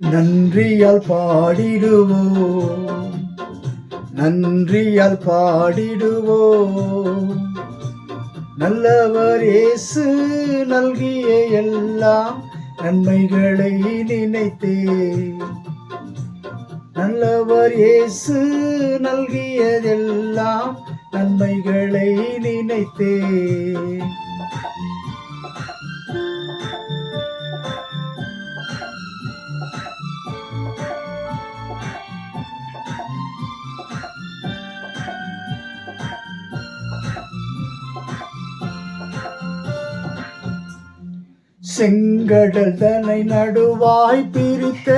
நன்றியால் பாடிடுவோம், நன்றியால் பாடிடுவோம். நல்லவர் இயேசு நல்கிய எல்லாம் நன்மைகளை நினைத்தே. நல்லவர் இயேசு நல்கியதெல்லாம் நன்மைகளை நினைத்தே. செங்கடல் தன்னை நடுவாய் பிரித்த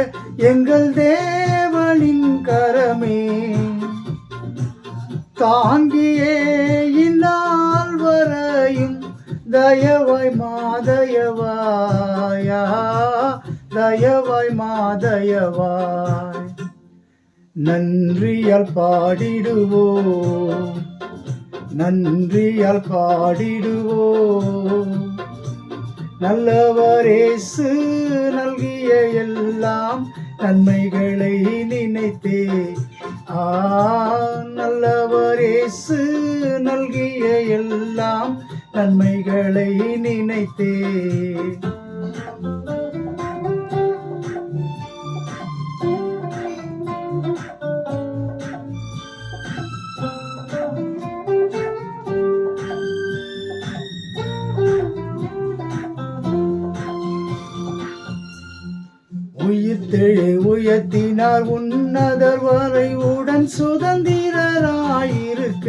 எங்கள் தேவனின் கரமே, தாங்கியே இந்நாள் வரையும் தயவாய் மாதயவாயா, தயவாய் மாதயவாய். நன்றியால் பாடிடுவோம், நன்றியால் பாடிடுவோம். நல்லவர் இயேசு நல்கிய எல்லாம் நன்மைகளை நினைத்தே. நல்லவர் இயேசு நல்கிய எல்லாம் நன்மைகளை நினைத்தே. உயிர்த்தெழு உயர்த்தினார் உன்னதர் வரை உடன் சுதந்திரராயிருக்க.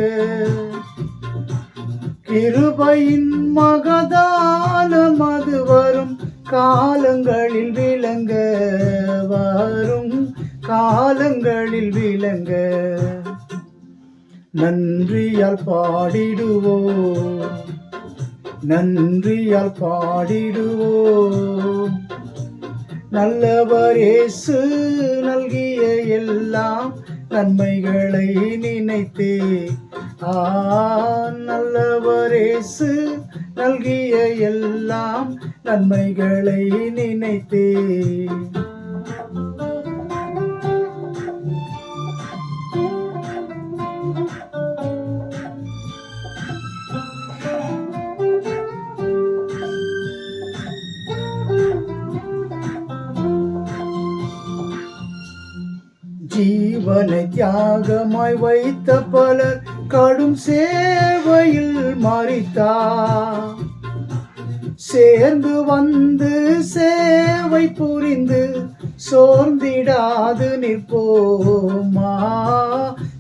கிருபையின் மகதானம் அது வரும் காலங்களில் விளங்க, வரும் காலங்களில் விளங்க. நன்றியால் பாடிடுவோம், நன்றியால் பாடிடுவோம். நல்லவர் இயேசு நல்கிய எல்லாம் நன்மைகளை நினைத்தே. நல்லவர் இயேசு நல்கிய எல்லாம் நன்மைகளை நினைத்தே. ஜீவனை தியாகமாய் வைத்த பலர் கடும் சேவையில் மரித்தார். சேர்ந்து வந்து சேவை புரிந்து சோர்ந்திடாது நிற்போமா,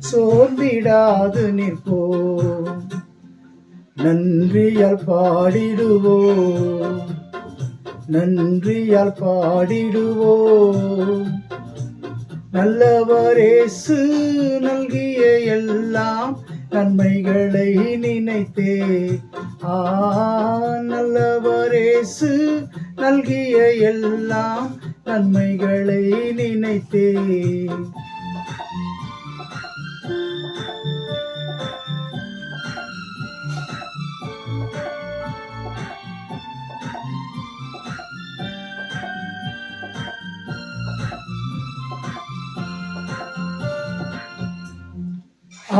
சோர்ந்திடாது நிற்போம். நன்றியால் பாடிடுவோம், நன்றியால் பாடிடுவோம். நல்லவர் இயேசு நல்கிய எல்லாம் நன்மைகளை நினைத்தே. நல்லவர் இயேசு நல்கிய எல்லாம் நன்மைகளை நினைத்தே.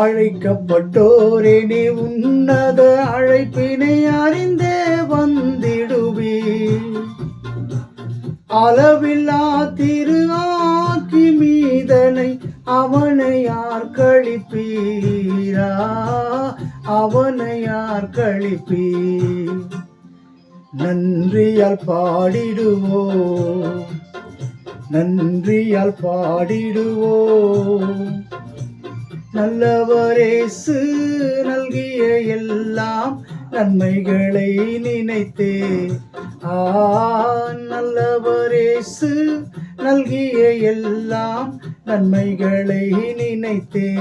அழைக்கப்பட்டோரே நீ உன்னத அழைப்பினை அறிந்தே வந்திடுவே. அளவில்லா திரு ஆக்கி மீதனை அவனை யார் கழிப்பீரா, அவனை யார் கழிப்பீர். நன்றியால் பாடிடுவோம், நன்றியால் பாடிடுவோம். நல்லவர் இயேசு நல்கிய எல்லாம் நன்மைகளை நினைத்தே. நல்லவர் இயேசு நல்கிய எல்லாம் நன்மைகளை நினைத்தே.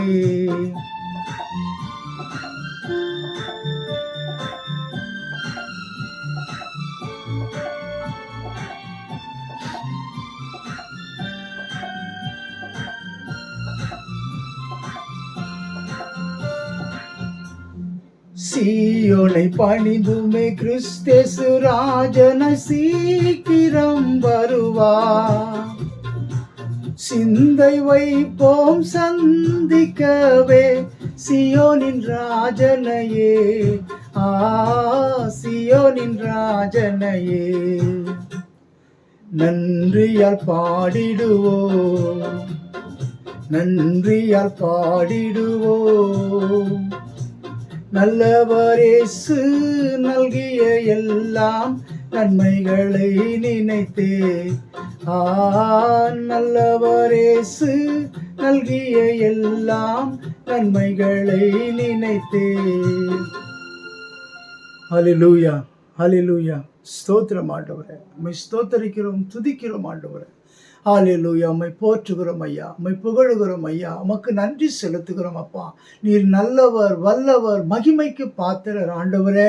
சீயோனை பணிந்துமே கிறிஸ்தேசு ராஜனை சீக்கிரம் வருவார். சிந்தை வைப்போம் சந்திக்கவே சியோனின் ராஜனையே, சியோனின் ராஜனையே. நன்றியால் பாடிடுவோம், நன்றியால் பாடிடுவோம். நல்லவர் இயேசு நல்கிய எல்லாம் நன்மைகளை நினைத்தே, நல்லவர் இயேசு நல்கிய எல்லாம் நன்மைகளை நினைத்தே. ஹல்லேலூயா, ஹல்லேலூயா. ஸ்தோத்திரம் ஆண்டவரே, உம்மை ஸ்தோத்தரிக்கிறோம், துதிக்கிறோம் ஆண்டவரே. ஹல்லேலூயா. உம்மை போற்றுகிறோம் ஐயா, உம்மை புகழுகிறோம் ஐயா, உமக்கு நன்றி செலுத்துகிறோம் அப்பா. நீர் நல்லவர், வல்லவர், மகிமைக்கு பாத்திரர் ஆண்டவரே.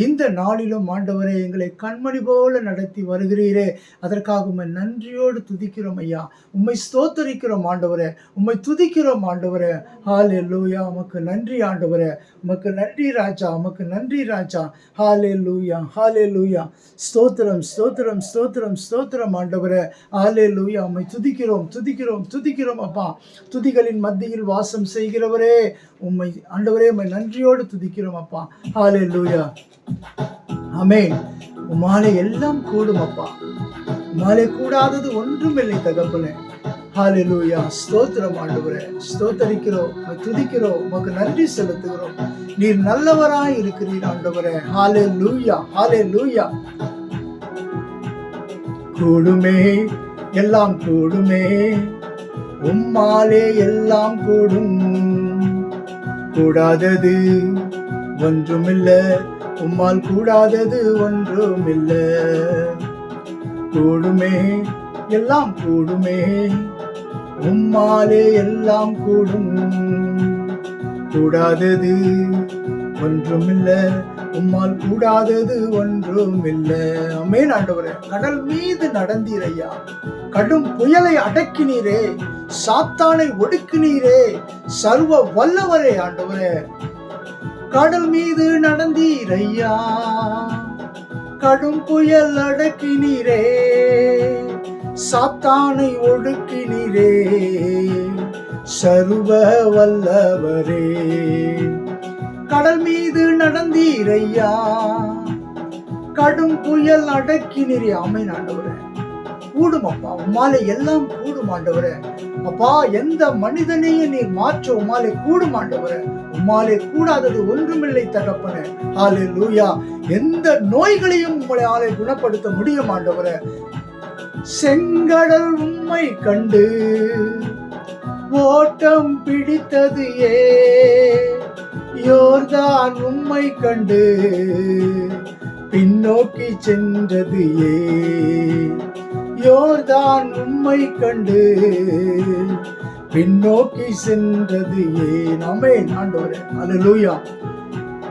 இந்த நாளிலும் ஆண்டவரே எங்களை கண்மணி போல நடத்தி வருகிறீரே, அதற்காக உம்மை நன்றியோடு துதிக்கிறோம் ஐயா. உம்மை ஸ்தோத்தரிக்கிறோம் ஆண்டவரே, உம்மை துதிக்கிறோம் ஆண்டவரே. ஹல்லேலூயா. உமக்கு நன்றி ஆண்டவரே, உமக்கு நன்றி ராஜா, உமக்கு நன்றி ராஜா. ஹல்லேலூயா, ஹல்லேலூயா. ஸ்தோத்திரம், ஸ்தோத்திரம், ஸ்தோத்திரம், ஸ்தோத்திரம் ஆண்டவரே. ஹல்லேலூயா. உம்மை துதிக்கிறோம், துதிக்கிறோம், துதிக்கிறோம் அப்பா. துதிகளின் மத்தியில் வாசம் செய்கிறவரே, உம்மை ஆண்டவரே உம்மை நன்றியோடு துதிக்கிறோம் அப்பா. ஹல்லேலூயா. ஆமென். உம்மாலே எல்லாம் கூடும் அப்பா, உம்மாலே கூடாதது ஒன்றுமில்லை தகப்பனே. ஹல்லேலூயா. ஸ்தோத்திரம் ஆண்டவரே, ஸ்தோத்தரிக்கிறோம், உம்மை துதிக்கிறோம், உமக்கு நன்றி செலுத்துகிறோம். நீர் நல்லவராய் இருக்கிறீர் ஆண்டவரே. ஹல்லேலூயா, ஹல்லேலூயா. கூடுமே, எல்லாம் கூடுமே, உம்மாலே எல்லாம் கூடும். கூடாதது ஒன்றுமில்ல, உம்மால் கூடாதது ஒன்றுமில்ல. கூடுமே, எல்லாம் கூடுமே, உம்மாலே எல்லாம் கூடும். கூடாதது ஒன்றுமில்ல, உம்மால் கூடாதது ஒன்றுமில்ல. ஆமென் ஆண்டவரே. கடல் மீது நடந்தீரையா, கடும் புயலை அடக்கினீரே, சாத்தானை ஒடுக்கினீரே, சர்வ வல்லவரே ஆண்டவரே. கடல் மீது நடந்தீரையா, கடும் புயல் அடக்கினீரே, சாத்தானை ஒடுக்கினீரே, சர்வ வல்லவரே. கடல் மீது நடந்தீரையா, கடும் புயல் அடக்கினீரே. ஆமென் ஆண்டவரே. கூடும் அப்பா, உம்மாலே எல்லாம் கூடும் ஆண்டவரே. அப்பா, எந்த மனிதனையும் நீர் மாற்ற உம்மாலே கூடும் ஆண்டவரே. உம்மாலே கூடாதது ஒன்றுமில்லை தகப்பனே. ஹல்லேலூயா. எந்த நோய்களையும் உம்மாலே குணப்படுத்த முடியும் ஆண்டவரே. செங்கடல் உம்மை கண்டு ஓட்டம் பிடித்தது யோர்தான் உம்மை கண்டு பின்னோக்கி சென்றது யோர்தான் உம்மை கண்டு பின்னோக்கி சென்றது ஆமென் ஆண்டவரே. அல்லேலூயா.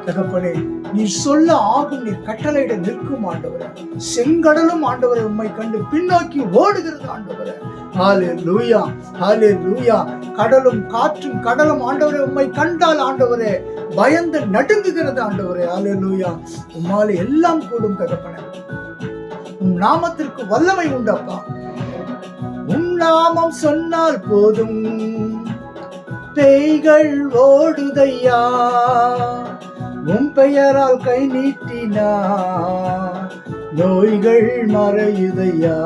தகப்பனே, நீ சொல்ல ஆகும், நீ கட்டளையிட நிற்கும் ஆண்டவரே. செங்கடலும் ஆண்டவரே உம்மை கண்டு பின்னோக்கி ஓடுகிறது ஆண்டவரே. ஹல்லேலூயா, ஹல்லேலூயா. கடலும் காற்றும் கடலும் ஆண்டவரே உம்மை கண்டால் ஆண்டவரே பயந்து நடுங்குகிறது ஆண்டவரே. ஹல்லேலூயா. உம்மாலே எல்லாம் கூடும் தகப்பனே. உம் நாமத்திற்கு வல்லமை உண்டப்பா. உம் நாமம் சொன்னால் போதும், பேய்கள் ஓடுதையா. உம் பெயரால் கை நீட்டினா நோய்கள் மறையுதையா.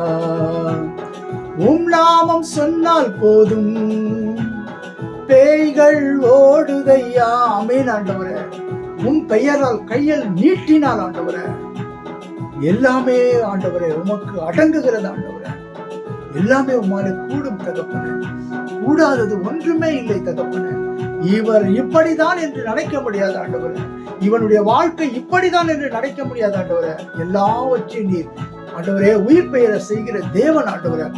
உம் நாமம் சொன்னால் போதும், பேய்கள் ஓடுதையா. ஆமென் ஆண்டவரே. உம் பெயரால் கையில் நீட்டினால் ஆண்டவரே எல்லாமே ஆண்டவரே உமக்கு அடங்குகிறது ஆண்டவரே. எல்லாமே உம்மாலே கூடும் தகப்பனே. கூடாதது ஒன்றுமே இல்லை தகப்பனே. இவர் இப்படிதான் என்று நினைக்க முடியாது ஆண்டவரே. இவனுடைய வாழ்க்கை இப்படிதான் என்று நினைக்க முடியாது ஆண்டவரே. எல்லாவற்றையும் நீர் ஆண்டவரே உயிர் பெயர செய்கிற தேவன் ஆண்டவரே.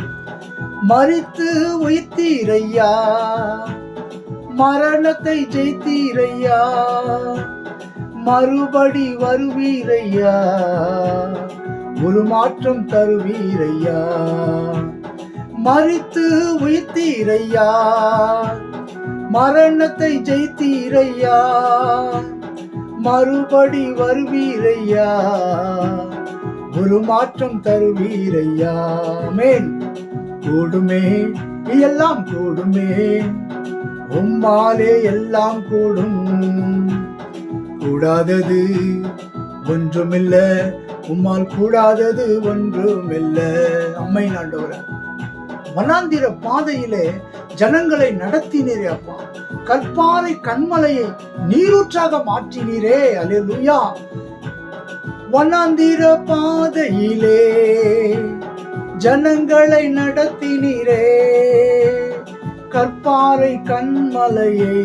மரித்து உயிர்த்தீரையா, மரணத்தை ஜெயித்தீரையா, மறுபடி வருவீரையா, ஒரு மாற்றம் தருவீரையா. மரித்து உயிர்த்தீரையா, மரணத்தை ஜெயித்தீரையா, மறுபடி வருவீரையா, ஒரு மாற்றம் தருவீரையா. ஆமென். கூடுமே, எல்லாம் கூடுமே, உம்மாலே எல்லாம் கூடும். கூடாதது ஒன்றுமில்ல, உம்மால் கூடாதது ஒன்றுமில்ல. அம்மை ஆண்டவரே, வனாந்திர பாதையிலே ஜனங்களை நடத்தினீரே அப்பா. கற்பாறை கண்மலையை நீரூற்றாக மாற்றினீரே. அல்லேலூயா. வனாந்திர பாதையிலே ஜனங்களை நடத்தினீரே. கற்பாறை கண்மலையை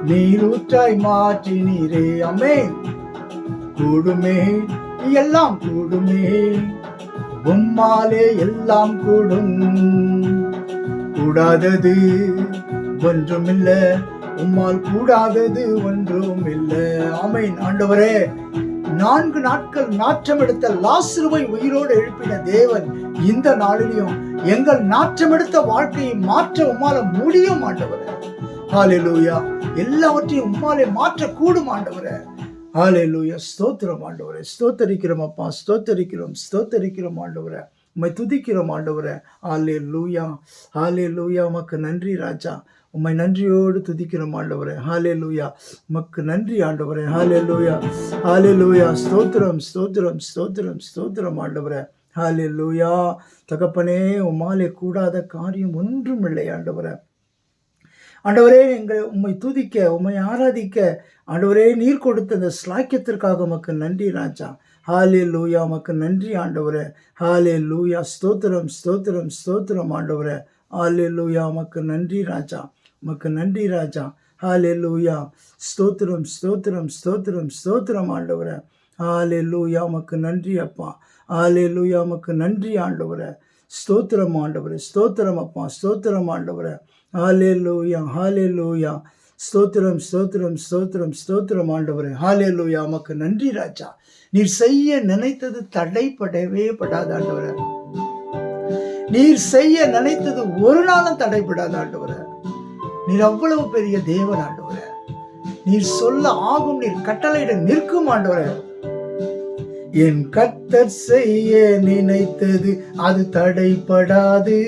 நீரூற்றாய் மாற்றினீரே. ஆமென். கூடுமே, எல்லாம் கூடுமே, உம்மாலே எல்லாம் கூடும். கூடாதது ஒன்றுமில்ல, உம்மால் கூடாதது ஒன்றுமில்ல. ஆமென். ஆண்டவரே, 4 நாட்கள் நாற்றம் எடுத்த லாசருவை உயிரோடு எழுப்பின தேவன் இந்த நாளிலும் எங்கள் நாற்றம் எடுத்த வாழ்க்கையை மாற்ற உம்மால முடியும் ஆண்டவரே. ஹல்லேலூயா. எல்லாவற்றையும் உம்மாலே மாற்ற கூடும் ஆண்டவரே. ஹல்லேலூயா. ஸ்தோத்திரம் ஆண்டவரே. ஸ்தோத்தரிக்கிறோம் அப்பா. ஸ்தோத்தரிக்கிறோம் ஆண்டவரே. உம்மை துதிக்கிறோம் ஆண்டவரே. ஹல்லேலூயா. ஹல்லேலூயா. உமக்கு நன்றி ராஜா. உம்மை நன்றியோடு துதிக்கிறோம் ஆண்டவரே. ஹல்லேலூயா. உமக்கு நன்றி ஆண்டவரே. ஹல்லேலூயா. ஹல்லேலூயா. ஸ்தோத்திரம் ஆண்டவரே. ஹல்லேலூயா. தகப்பனே, உம்மாலே கூடாத காரியம் ஒன்றும் இல்லை ஆண்டவரே. ஆண்டவரே, உம்மை துதிக்க, உம்மை ஆராதிக்க ஆண்டவரே நீர் கொடுத்த இந்த ஸ்லாக்கியத்திற்காக உமக்கு நன்றி ராஜா. ஹல்லேலூயா. உமக்கு நன்றி ஆண்டவரே. ஹல்லேலூயா. ஸ்தோத்திரம் ஆண்டவரே. ஹல்லேலூயா. உமக்கு நன்றி ராஜா. உமக்கு நன்றி ராஜா. ஹல்லேலூயா. ஸ்தோத்திரம் ஆண்டவரே. ஹல்லேலூயா. உமக்கு நன்றி அப்பா. ஹல்லேலூயா. உமக்கு நன்றி ஆண்டவரே. ஸ்தோத்திரம் ஆண்டவரே. ஸ்தோத்திரம் அப்பா. ஸ்தோத்திரம் ஆண்டவரே. ஹல்லேலூயா. ஹல்லேலூயா. ஸ்தோத்திரம் ஆண்டவரே. ஹல்லேலூயா. உமக்கு நன்றி ராஜா. நீர் செய்ய நினைத்தது தடைப்படவே படாத ஆண்டவரே. நீர் செய்ய நினைத்தது ஒரு நாளும் தடைப்படாத ஆண்டவரே. நீர் அவ்வளவு பெரிய தேவன் ஆண்டவரே. நீர் சொல்ல ஆகும், நீர் கட்டளையிட நிற்கும் ஆண்டவரே. என் கர்த்தர் செய்ய நினைத்தது அது தடைப்படாது.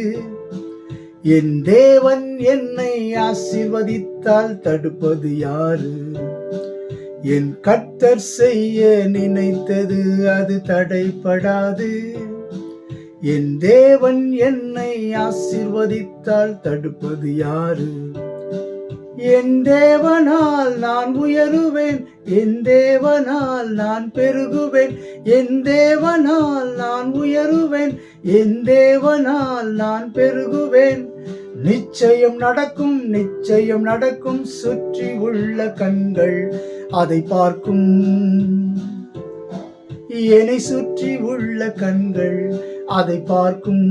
என் தேவன் என்னை ஆசீர்வதித்தால் தடுப்பது யாரு? என் கர்த்தர் செய்ய நினைத்தது அது தடைப்படாது. என் தேவன் என்னை ஆசீர்வதித்தால் தடுப்பது யாரு? என் தேவனால் நான் உயருவேன், என் தேவனால் நான் பெருகுவேன். என் தேவனால் நான் உயருவேன், என் தேவனால் நான் பெருகுவேன். நிச்சயம் நடக்கும், நிச்சயம் நடக்கும். சுற்றி உள்ள கண்கள் அதை பார்க்கும். என்னை சுற்றி உள்ள கண்கள் அதை பார்க்கும்.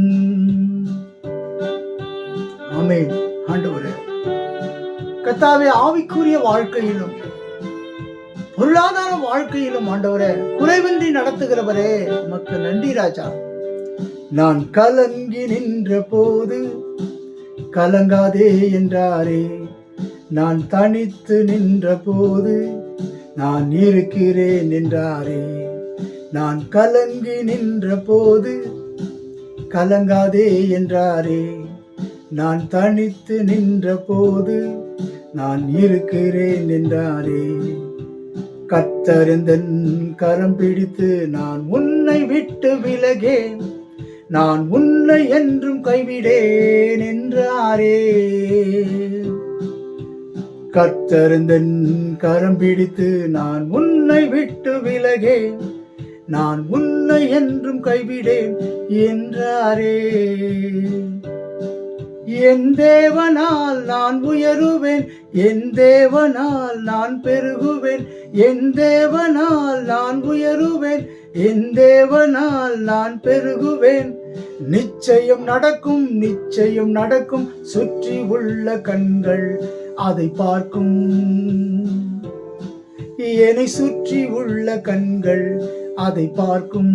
ஆமென். ஆண்டவரே, கர்த்தாவே, ஆவிக்குரிய வாழ்க்கையிலும் பொருளாதார வாழ்க்கையிலும் ஆண்டவரே குறைவின்றி நடத்துகிறவரே உமக்கு நன்றி ராஜா. நான் கலங்கி நின்ற போது கலங்காதே என்றாரே. நான் தனித்து நின்ற போது நான் இருக்கிறேன் என்றாரே. நான் கலங்கி நின்ற போது கலங்காதே என்றாரே. நான் தனித்து நின்ற போது நான் இருக்கிறேன் என்றாரே. கர்த்தர் எந்தன் கரம் பிடித்து நான் உன்னை விட்டு விலகேன், நான் உன்னை என்றும் கைவிடேன் என்றாரே. கர்த்தர் எந்தன் கரம் பிடித்து நான் உன்னை விட்டு விலகேன், நான் உன்னை என்றும் கைவிடேன் என்றாரே. என் தேவனால் நான் உயருவேன், என் தேவனால் நான் பெருகுவேன். என் தேவனால் நான் உயருவேன், என் தேவனால் நான் பெருகுவேன். நிச்சயம் நடக்கும், நிச்சயம் நடக்கும். சுற்றி உள்ள கண்கள் அதை பார்க்கும். என்னை சுற்றி உள்ள கண்கள் அதை பார்க்கும்.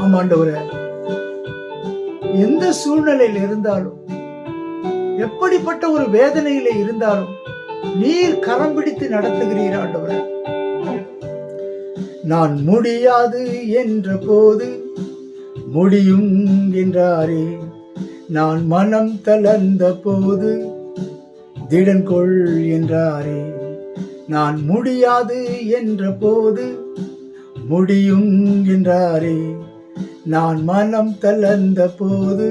ஆமாண்டவரே, எந்த சூழ்நிலையில் இருந்தாலும், எப்படிப்பட்ட ஒரு வேதனையில இருந்தாலும் நீர் கரம் பிடித்து நடத்துகிறீர் ஆண்டவரே. நான் முடியாது என்ற போது முடியும் என்றாரே. நான் மனம் தளர்ந்த போது திடன் கொள் என்றாரே. நான் முடியாது என்ற போது முடியும் என்றாரே. நான் மனம் தளர்ந்த போது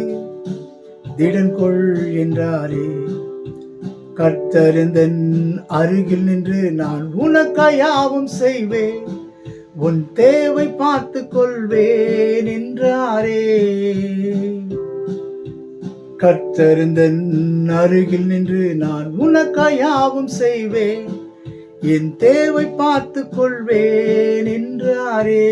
திடன் கொள் என்றாரே. கர்த்தர் எந்தன் அருகில் நின்று நான் உனக்காய் யாவும் செய்வேன், உன் தேவை பார்த்து கொள்வேன் என்றாரே. கர்த்தர் எந்தன் அருகில் நின்று நான் உனக்காய் யாவும் செய்வேன், என் தேவை பார்த்து கொள்வேன் என்றாரே.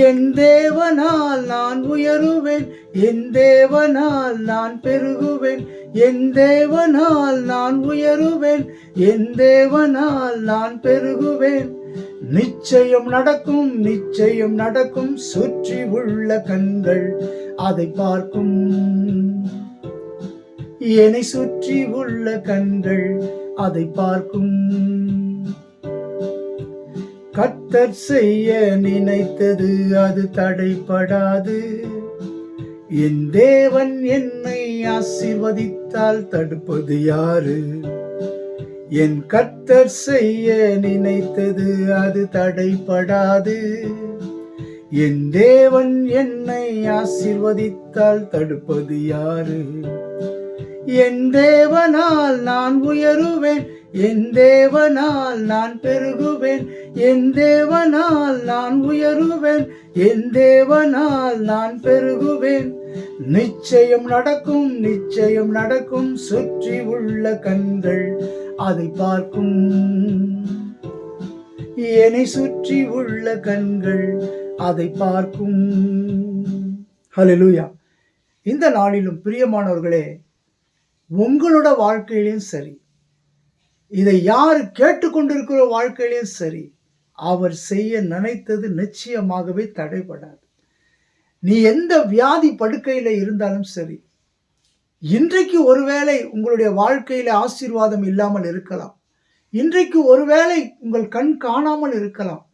என் தேவனால் நான் உயருவேன், என் தேவனால் நான் பெருகுவேன், என் தேவனால் நான் உயருவேன், என் தேவனால் நான் பெருகுவேன். நிச்சயம் நடக்கும், நிச்சயம் நடக்கும், சுற்றி உள்ள கண்கள் அதை பார்க்கும். என்னை சுற்றி உள்ள கண்கள் அதை பார்க்கும். கர்த்தர் செய்ய நினைத்தது அது தடைபடாது. என் தேவன் என்னை ஆசீர்வதித்தால் தடுப்பது யாரு? என் கர்த்தர் செய்ய நினைத்தது அது தடைபடாது. என் தேவன் என்னை ஆசீர்வதித்தால் தடுப்பது யாரு? என் தேவனால் நான் உயருவேன், என் தேவனால் நான் பெருகுவேன், என் தேவனால் நான் உயருவேன், என் தேவனால் நான் பெருகுவேன். நிச்சயம் நடக்கும், நிச்சயம் நடக்கும், சுற்றி உள்ள கண்கள் அதை பார்க்கும். என்னை சுற்றி உள்ள கண்கள் அதை பார்க்கும். ஹல்லேலூயா. இந்த நாளிலும் பிரியமானவர்களே, உங்களோட வாழ்க்கையிலும் சரி, இதை யார் கேட்டுக்கொண்டிருக்கிற வாழ்க்கையிலும் சரி, அவர் செய்ய நினைத்தது நிச்சயமாகவே தடைபடாது. நீ எந்த வியாதி படுக்கையில இருந்தாலும் சரி, இன்றைக்கு ஒருவேளை உங்களுடைய வாழ்க்கையில ஆசீர்வாதம் இல்லாமல் இருக்கலாம், இன்றைக்கு ஒருவேளை உங்கள் கண் காணாமல் இருக்கலாம்,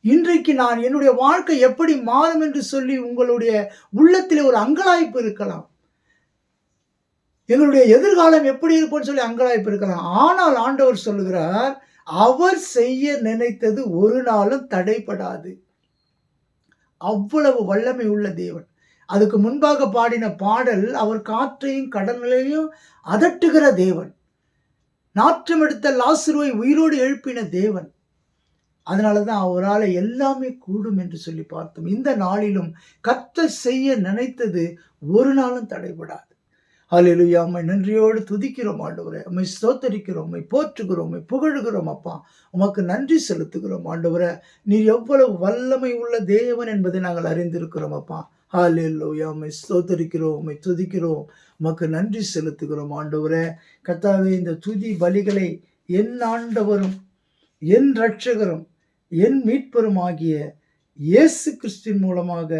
இன்றைக்கு நான் என்னுடைய வாழ்க்கை எப்படி மாறும் என்று சொல்லி உங்களுடைய உள்ளத்திலே ஒரு அங்கலாய்ப்பு இருக்கலாம், எங்களுடைய எதிர்காலம் எப்படி இருக்கும்னு சொல்லி அங்கலாய்ப்பு இருக்கலாம். ஆனால் ஆண்டவர் சொல்லுகிறார், அவர் செய்ய நினைத்தது ஒரு நாளும் தடைபடாது. அவ்வளவு வல்லமை உள்ள தேவன். அதுக்கு முன்பாக பாடின பாடல், அவர் காற்றையும் கடலையும் அதட்டுகிற தேவன், நாற்றம் எடுத்த லாசருவை உயிரோடு எழுப்பின தேவன். அதனாலதான் அவரால் எல்லாமே கூடும் என்று சொல்லி பார்த்தோம். இந்த நாளிலும் கர்த்தர் செய்ய நினைத்தது ஒரு நாளும் தடைபடாது. ஹல்லேலூயா. உம்மை நன்றியோடு துதிக்கிறோம் ஆண்டவரே, உம்மை ஸ்தோத்தரிக்கிறோம், உம்மை போற்றுகிறோம், உம்மை புகழுகிறோம் அப்பா. உமக்கு நன்றி செலுத்துகிறோம் ஆண்டவரே. நீர் எவ்வளவு வல்லமை உள்ள தேவன் என்பதை நாங்கள் அறிந்திருக்கிறோம் அப்பா. ஹல்லேலூயா. உம்மை ஸ்தோத்தரிக்கிறோம், உம்மை துதிக்கிறோம், உமக்கு நன்றி செலுத்துகிறோம் ஆண்டவரே. கர்த்தாவே, இந்த துதி பலிகளை என் ஆண்டவரும் என் இரட்சகரும் என் மீட்பரும் ஆகிய இயேசு கிறிஸ்துவின் மூலமாக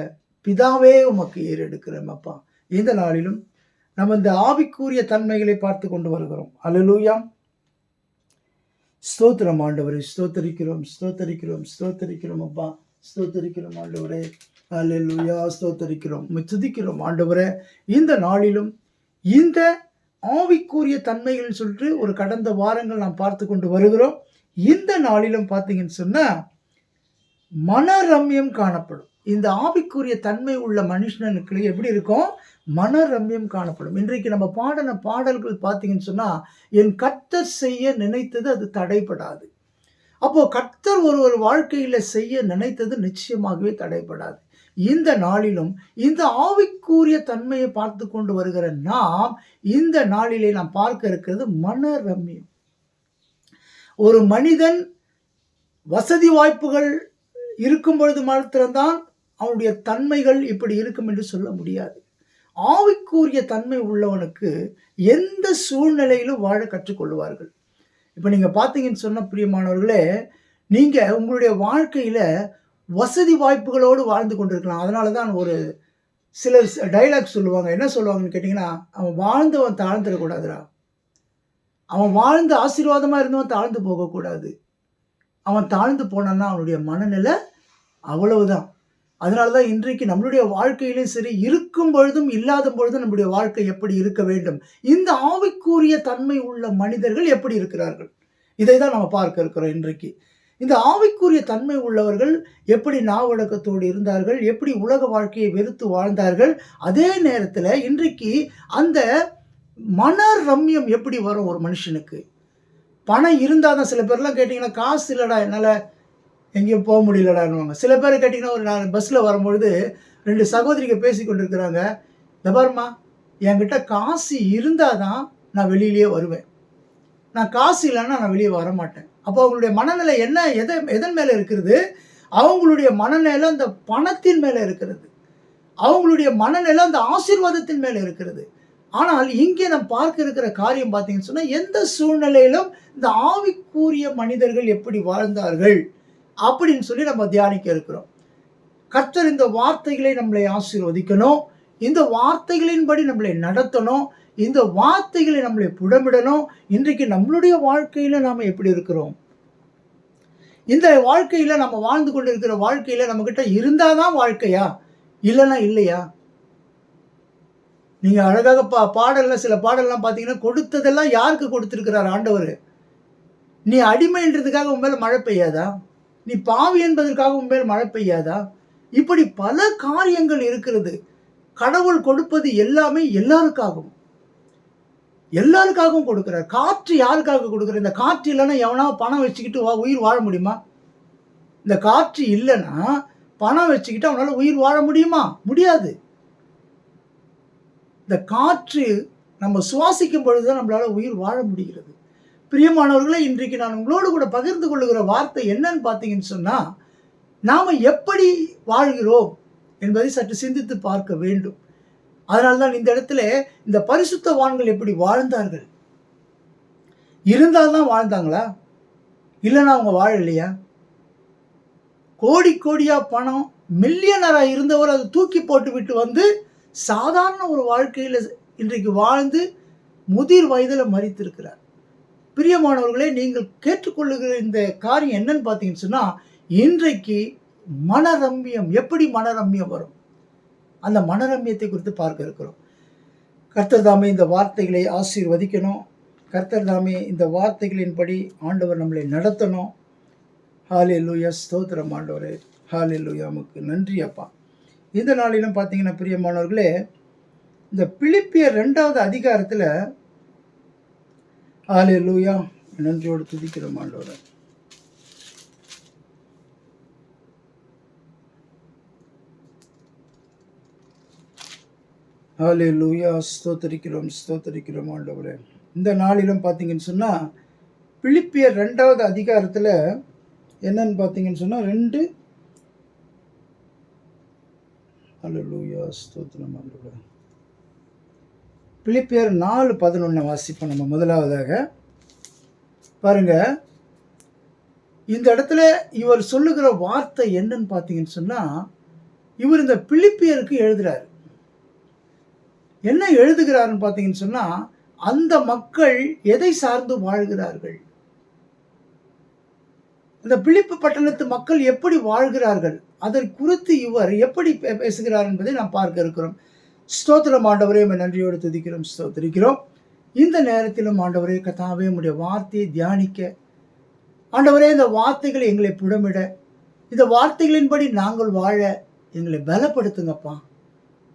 பிதாவே உமக்கு ஏறெடுக்கிறோம் அப்பா. இந்த நாளிலும் நம்ம இந்த ஆவிக்குரிய தன்மைகளை பார்த்து கொண்டு வருகிறோம். ஹல்லேலூயா. ஸ்தோத்திரம் ஆண்டவரே, ஸ்தோத்தரிக்கிறோம், ஸ்தோத்தரிக்கிறோம், ஸ்தோத்தரிக்கிறோம் அப்பா, ஸ்தோத்தரிக்கிறோம் ஆண்டவரே. ஹல்லேலூயா. ஸ்தோத்தரிக்கிறோம், துதிக்கிறோம் ஆண்டவரே. இந்த நாளிலும் இந்த ஆவிக்குரிய தன்மைகள் சொல்லிட்டு ஒரு கடந்த வாரங்கள் நாம் பார்த்து கொண்டு வருகிறோம். இந்த நாளிலும் பார்த்தீங்கன்னு சொன்னா மனரம்யம் காணப்படும். இந்த ஆவிக்குரிய தன்மை உள்ள மனுஷனுக்கு எப்படி இருக்கும்? மனரம்யம் காணப்படும். இன்றைக்கு நம்ம பாடின பாடல்கள் பார்த்தீங்கன்னு சொன்னா, என் கர்த்தர் செய்ய நினைத்தது அது தடைபடாது. அப்போ கர்த்தர் ஒரு வாழ்க்கையில செய்ய நினைத்தது நிச்சயமாகவே தடைபடாது. இந்த நாளிலும் இந்த ஆவிக்குரிய தன்மையை பார்த்து கொண்டு வருகிற நாம் இந்த நாளிலே நாம் பார்க்க இருக்கிறது மனரம்யம். ஒரு மனிதன் வசதி வாய்ப்புகள் இருக்கும் பொழுது மாத்திரம்தான் அவனுடைய தன்மைகள் இப்படி இருக்கும் என்று சொல்ல முடியாது. ஆவிக்குரிய தன்மை உள்ளவனுக்கு எந்த சூழ்நிலையிலும் வாழ கற்றுக்கொள்வார்கள். இப்போ நீங்க பார்த்தீங்கன்னு சொன்ன பிரியமானவர்களே, நீங்க உங்களுடைய வாழ்க்கையில வசதி வாய்ப்புகளோடு வாழ்ந்து கொண்டிருக்கலாம். அதனால தான் ஒரு சிலர் டைலாக் சொல்லுவாங்க. என்ன சொல்லுவாங்கன்னு கேட்டிங்கன்னா, அவன் வாழ்ந்தவன் தாழ்ந்துடக்கூடாதுடா, அவன் வாழ்ந்து ஆசீர்வாதமாக இருந்தவன் தாழ்ந்து போகக்கூடாது, அவன் தாழ்ந்து போனான்னா அவனுடைய மனநிலை அவ்வளவுதான். அதனால தான் இன்றைக்கு நம்மளுடைய வாழ்க்கையிலும் சரி, இருக்கும் பொழுதும், இல்லாத பொழுதும் நம்முடைய வாழ்க்கை எப்படி இருக்க வேண்டும்? இந்த ஆவிக்குரிய தன்மை உள்ள மனிதர்கள் எப்படி இருக்கிறார்கள்? இதை தான் நம்ம பார்க்க இருக்கிறோம் இன்றைக்கு. இந்த ஆவிக்குரிய தன்மை உள்ளவர்கள் எப்படி நாவடக்கத்தோடு இருந்தார்கள்? எப்படி உலக வாழ்க்கையை வெறுத்து வாழ்ந்தார்கள்? அதே நேரத்தில இன்றைக்கு அந்த மன ரம்யம் எப்படி வரும் ஒரு மனுஷனுக்கு? பணம் இருந்தா தான் சில பேர்லாம் கேட்டீங்கன்னா, "காசு இல்லடா என்னால எங்கேயும் போ முடியலடான்னுவாங்க." சில பேர கேட்டீங்கன்னா, நான் பஸ்ல வரும்பொழுது 2 சகோதரிங்க பேசிக் கொண்டிருக்கிறாங்க. "இந்த பாரும்மா, என்கிட்ட காசு இருந்தா தான் நான் வெளியிலயே வருவேன். நான் காசு இல்லன்னா நான் வெளிய வரமாட்டேன்." அப்போ அவங்களுடைய மனநிலை என்ன எதன் மேல இருக்கிறது? அவங்களுடைய மனநிலை அந்த பணத்தின் மேல இருக்கிறது. அவங்களுடைய மனநிலை அந்த ஆசீர்வாதத்தின் மேல இருக்கிறது. ஆனால் இங்கே நாம் பார்க்க இருக்கிற காரியம் பார்த்தீங்கன்னு சொன்னா, எந்த சூழ்நிலையிலும் இந்த ஆவிக்குரிய மனிதர்கள் எப்படி வாழ்ந்தார்கள்? அப்படின்னு சொல்லி நம்ம தியானிக்க இருக்கிறோம். கர்த்தர் இந்த வார்த்தைகளை நம்மளை ஆசீர்வதிக்கணும். இந்த வார்த்தைகளின்படி நம்மளை நடத்தணும். இந்த வார்த்தைகளை நம்மளை புடமிடணும். இன்றைக்கு நம்மளுடைய வாழ்க்கையில நாம எப்படி இருக்கிறோம்? இந்த வாழ்க்கையில நம்ம வாழ்ந்து கொண்டிருக்கிற வாழ்க்கையில நம்மகிட்ட இருந்தா தான் வாழ்க்கையா? இல்லன்னா இல்லையா? நீங்க அழகாக பாடல்ல சில பாடல்லாம் பார்த்தீங்கன்னா, கொடுத்ததெல்லாம் யாருக்கு கொடுத்திருக்கிறார் ஆண்டவரு? நீ அடிமைன்றதுக்காக உன் மேல மழை பெய்யாதா? நீ பாவி என்பதற்காக உன் மேல் மழை பெய்யாதா? இப்படி பல காரியங்கள் இருக்கிறது. கடவுள் கொடுப்பது எல்லாமே எல்லாருக்காகவும். எல்லாருக்காகவும் கொடுக்கிறார். காற்று யாருக்காக கொடுக்கிறார்? இந்த காற்று இல்லன்னா எவனாவது பணம் வச்சுக்கிட்டு உயிர் வாழ முடியுமா? இந்த காற்று இல்லன்னா, பணம் வச்சுக்கிட்டு அவனால உயிர் வாழ முடியுமா? முடியாது. இந்த காற்று நம்ம சுவாசிக்கும் பொழுது தான் நம்மளால உயிர் வாழ முடிகிறது. பிரியமானவர்களே, இன்றைக்கு நான் உங்களோடு கூட பகிர்ந்து கொள்ளுகிற வார்த்தை என்னன்னு பார்த்தீங்கன்னு சொன்னா, நாம எப்படி வாழ்கிறோம் என்பதை சற்று சிந்தித்து பார்க்க வேண்டும். அதனால தான் இந்த இடத்துல இந்த பரிசுத்தவான்கள் எப்படி வாழ்ந்தார்கள்? இருந்தால் தான் வாழ்ந்தாங்களா? இல்லன்னா அவங்க வாழலையா? கோடி கோடியா பணம், மில்லியனரா இருந்தவர் அதை தூக்கி போட்டுவிட்டு வந்து சாதாரண ஒரு வாழ்க்கையில இன்றைக்கு வாழ்ந்து முதிர் வயதில மரித்திருக்கிறார். பிரியமானவர்களே, நீங்கள் கேட்டுக்கொள்ளுகிற இந்த காரியம் என்னன்னு பார்த்தீங்கன்னு சொன்னா, இன்றைக்கு மனரம்யம் எப்படி மனரம்யம் வரும்? அந்த மனரம்யத்தை குறித்து பார்க்க இருக்கிறோம். கர்த்தர் தாமே இந்த வார்த்தைகளை ஆசீர்வதிக்கணும். கர்த்தர் தாமே இந்த வார்த்தைகளின்படி ஆண்டவர் நம்மளை நடத்தணும். ஹalleluya, ஸ்தோத்திரம் ஆண்டவரே. ஹalleluya, உமக்கு நன்றி அப்பா. இந்த நாளிலும் பார்த்தீங்கன்னா பிரியமானவர்களே, இந்த பிலிப்பியர் 2வது அதிகாரத்தில் ஹalleluya, நன்றியோடு துதிக்கிறோம் ஆண்டவரே. ஹalleluya, ஸ்தோத்திரிக்கிறோம் ஆண்டவரே. இந்த நாளிலும் பார்த்தீங்கன்னு சொன்னா, பிலிப்பியர் 2வது அதிகாரத்தில் என்னன்னு பார்த்தீங்கன்னு சொன்னா, 2 ஹalleluya, ஸ்தோத்திரம் ஆண்டவரே. பிலிப்பியர் 4:11 வாசிப்போம் நம்ம முதலாவதாக. பாருங்க, இந்த இடத்துல இவர் சொல்லுகிற வார்த்தை என்னன்னு பார்த்தீங்கன்னு சொன்னா, இவர் இந்த பிலிப்பியருக்கு எழுதுறாரு. என்ன எழுதுகிறாருன்னு பார்த்தீங்கன்னு சொன்னா, அந்த மக்கள் எதை சார்ந்து வாழ்கிறார்கள்? இந்த பிலிப்பு பட்டணத்து மக்கள் எப்படி வாழ்கிறார்கள்? அதை குறித்து இவர் எப்படி பேசுகிறார் என்பதை நாம் பார்க்க இருக்கிறோம். ஸ்தோத்திரம் ஆண்டவரே, உம்மை நன்றியோடு துதிக்கிறோம், ஸ்தோத்திரிக்கிறோம். இந்த நேரத்திலும் ஆண்டவரே கர்த்தாவே, உம்முடைய வார்த்தையை தியானிக்க, ஆண்டவரே இந்த வார்த்தைகளை எங்களை புடமிட, இந்த வார்த்தைகளின்படி நாங்கள் வாழ எங்களை பலப்படுத்துங்கப்பா.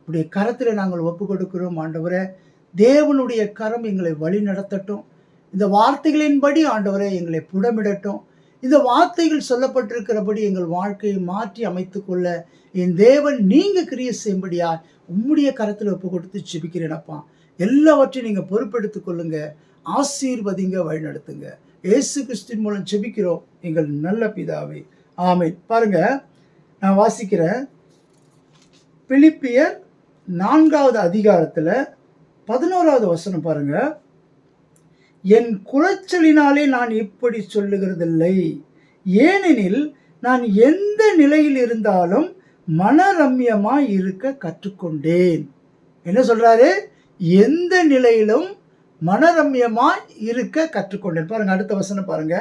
உடைய கரத்தில் நாங்கள் ஒப்பு கொடுக்கிறோம் ஆண்டவரே. தேவனுடைய கரம் எங்களை வழி நடத்தட்டும். இந்த வார்த்தைகளின்படி ஆண்டவரே எங்களை புடமிடட்டும். இந்த வார்த்தைகள் சொல்லப்பட்டிருக்கிறபடி எங்கள் வாழ்க்கையை மாற்றி அமைத்துக்கொள்ள என் தேவன் நீங்க கிரியை செய்யும்படியா உம்முடைய கரத்தில் ஒப்பு கொடுத்து ஜெபிக்கிறேன் அப்பா. எல்லாவற்றையும் நீங்க பொறுப்பெடுத்துக் கொள்ளுங்க, ஆசீர்வதிங்க, வழிநடத்துங்க. இயேசு கிறிஸ்துவின் மூலம் ஜெபிக்கிறோம் எங்கள் நல்ல பிதாவே, ஆமென். பாருங்க, நான் வாசிக்கிறேன். பிலிப்பியர் 4வது அதிகாரத்தில் 11வது வசனம் பாருங்க. என் குறைச்சலினாலே நான் இப்படி சொல்லுகிறதில்லை, ஏனெனில் நான் எந்த நிலையில் இருந்தாலும் மனரம்யமாய் இருக்க கற்றுக்கொண்டேன். என்ன சொல்றாரு? எந்த நிலையிலும் மனரம்யமாய் இருக்க கற்றுக்கொண்டேன். பாருங்க, அடுத்த வசனம் பாருங்க.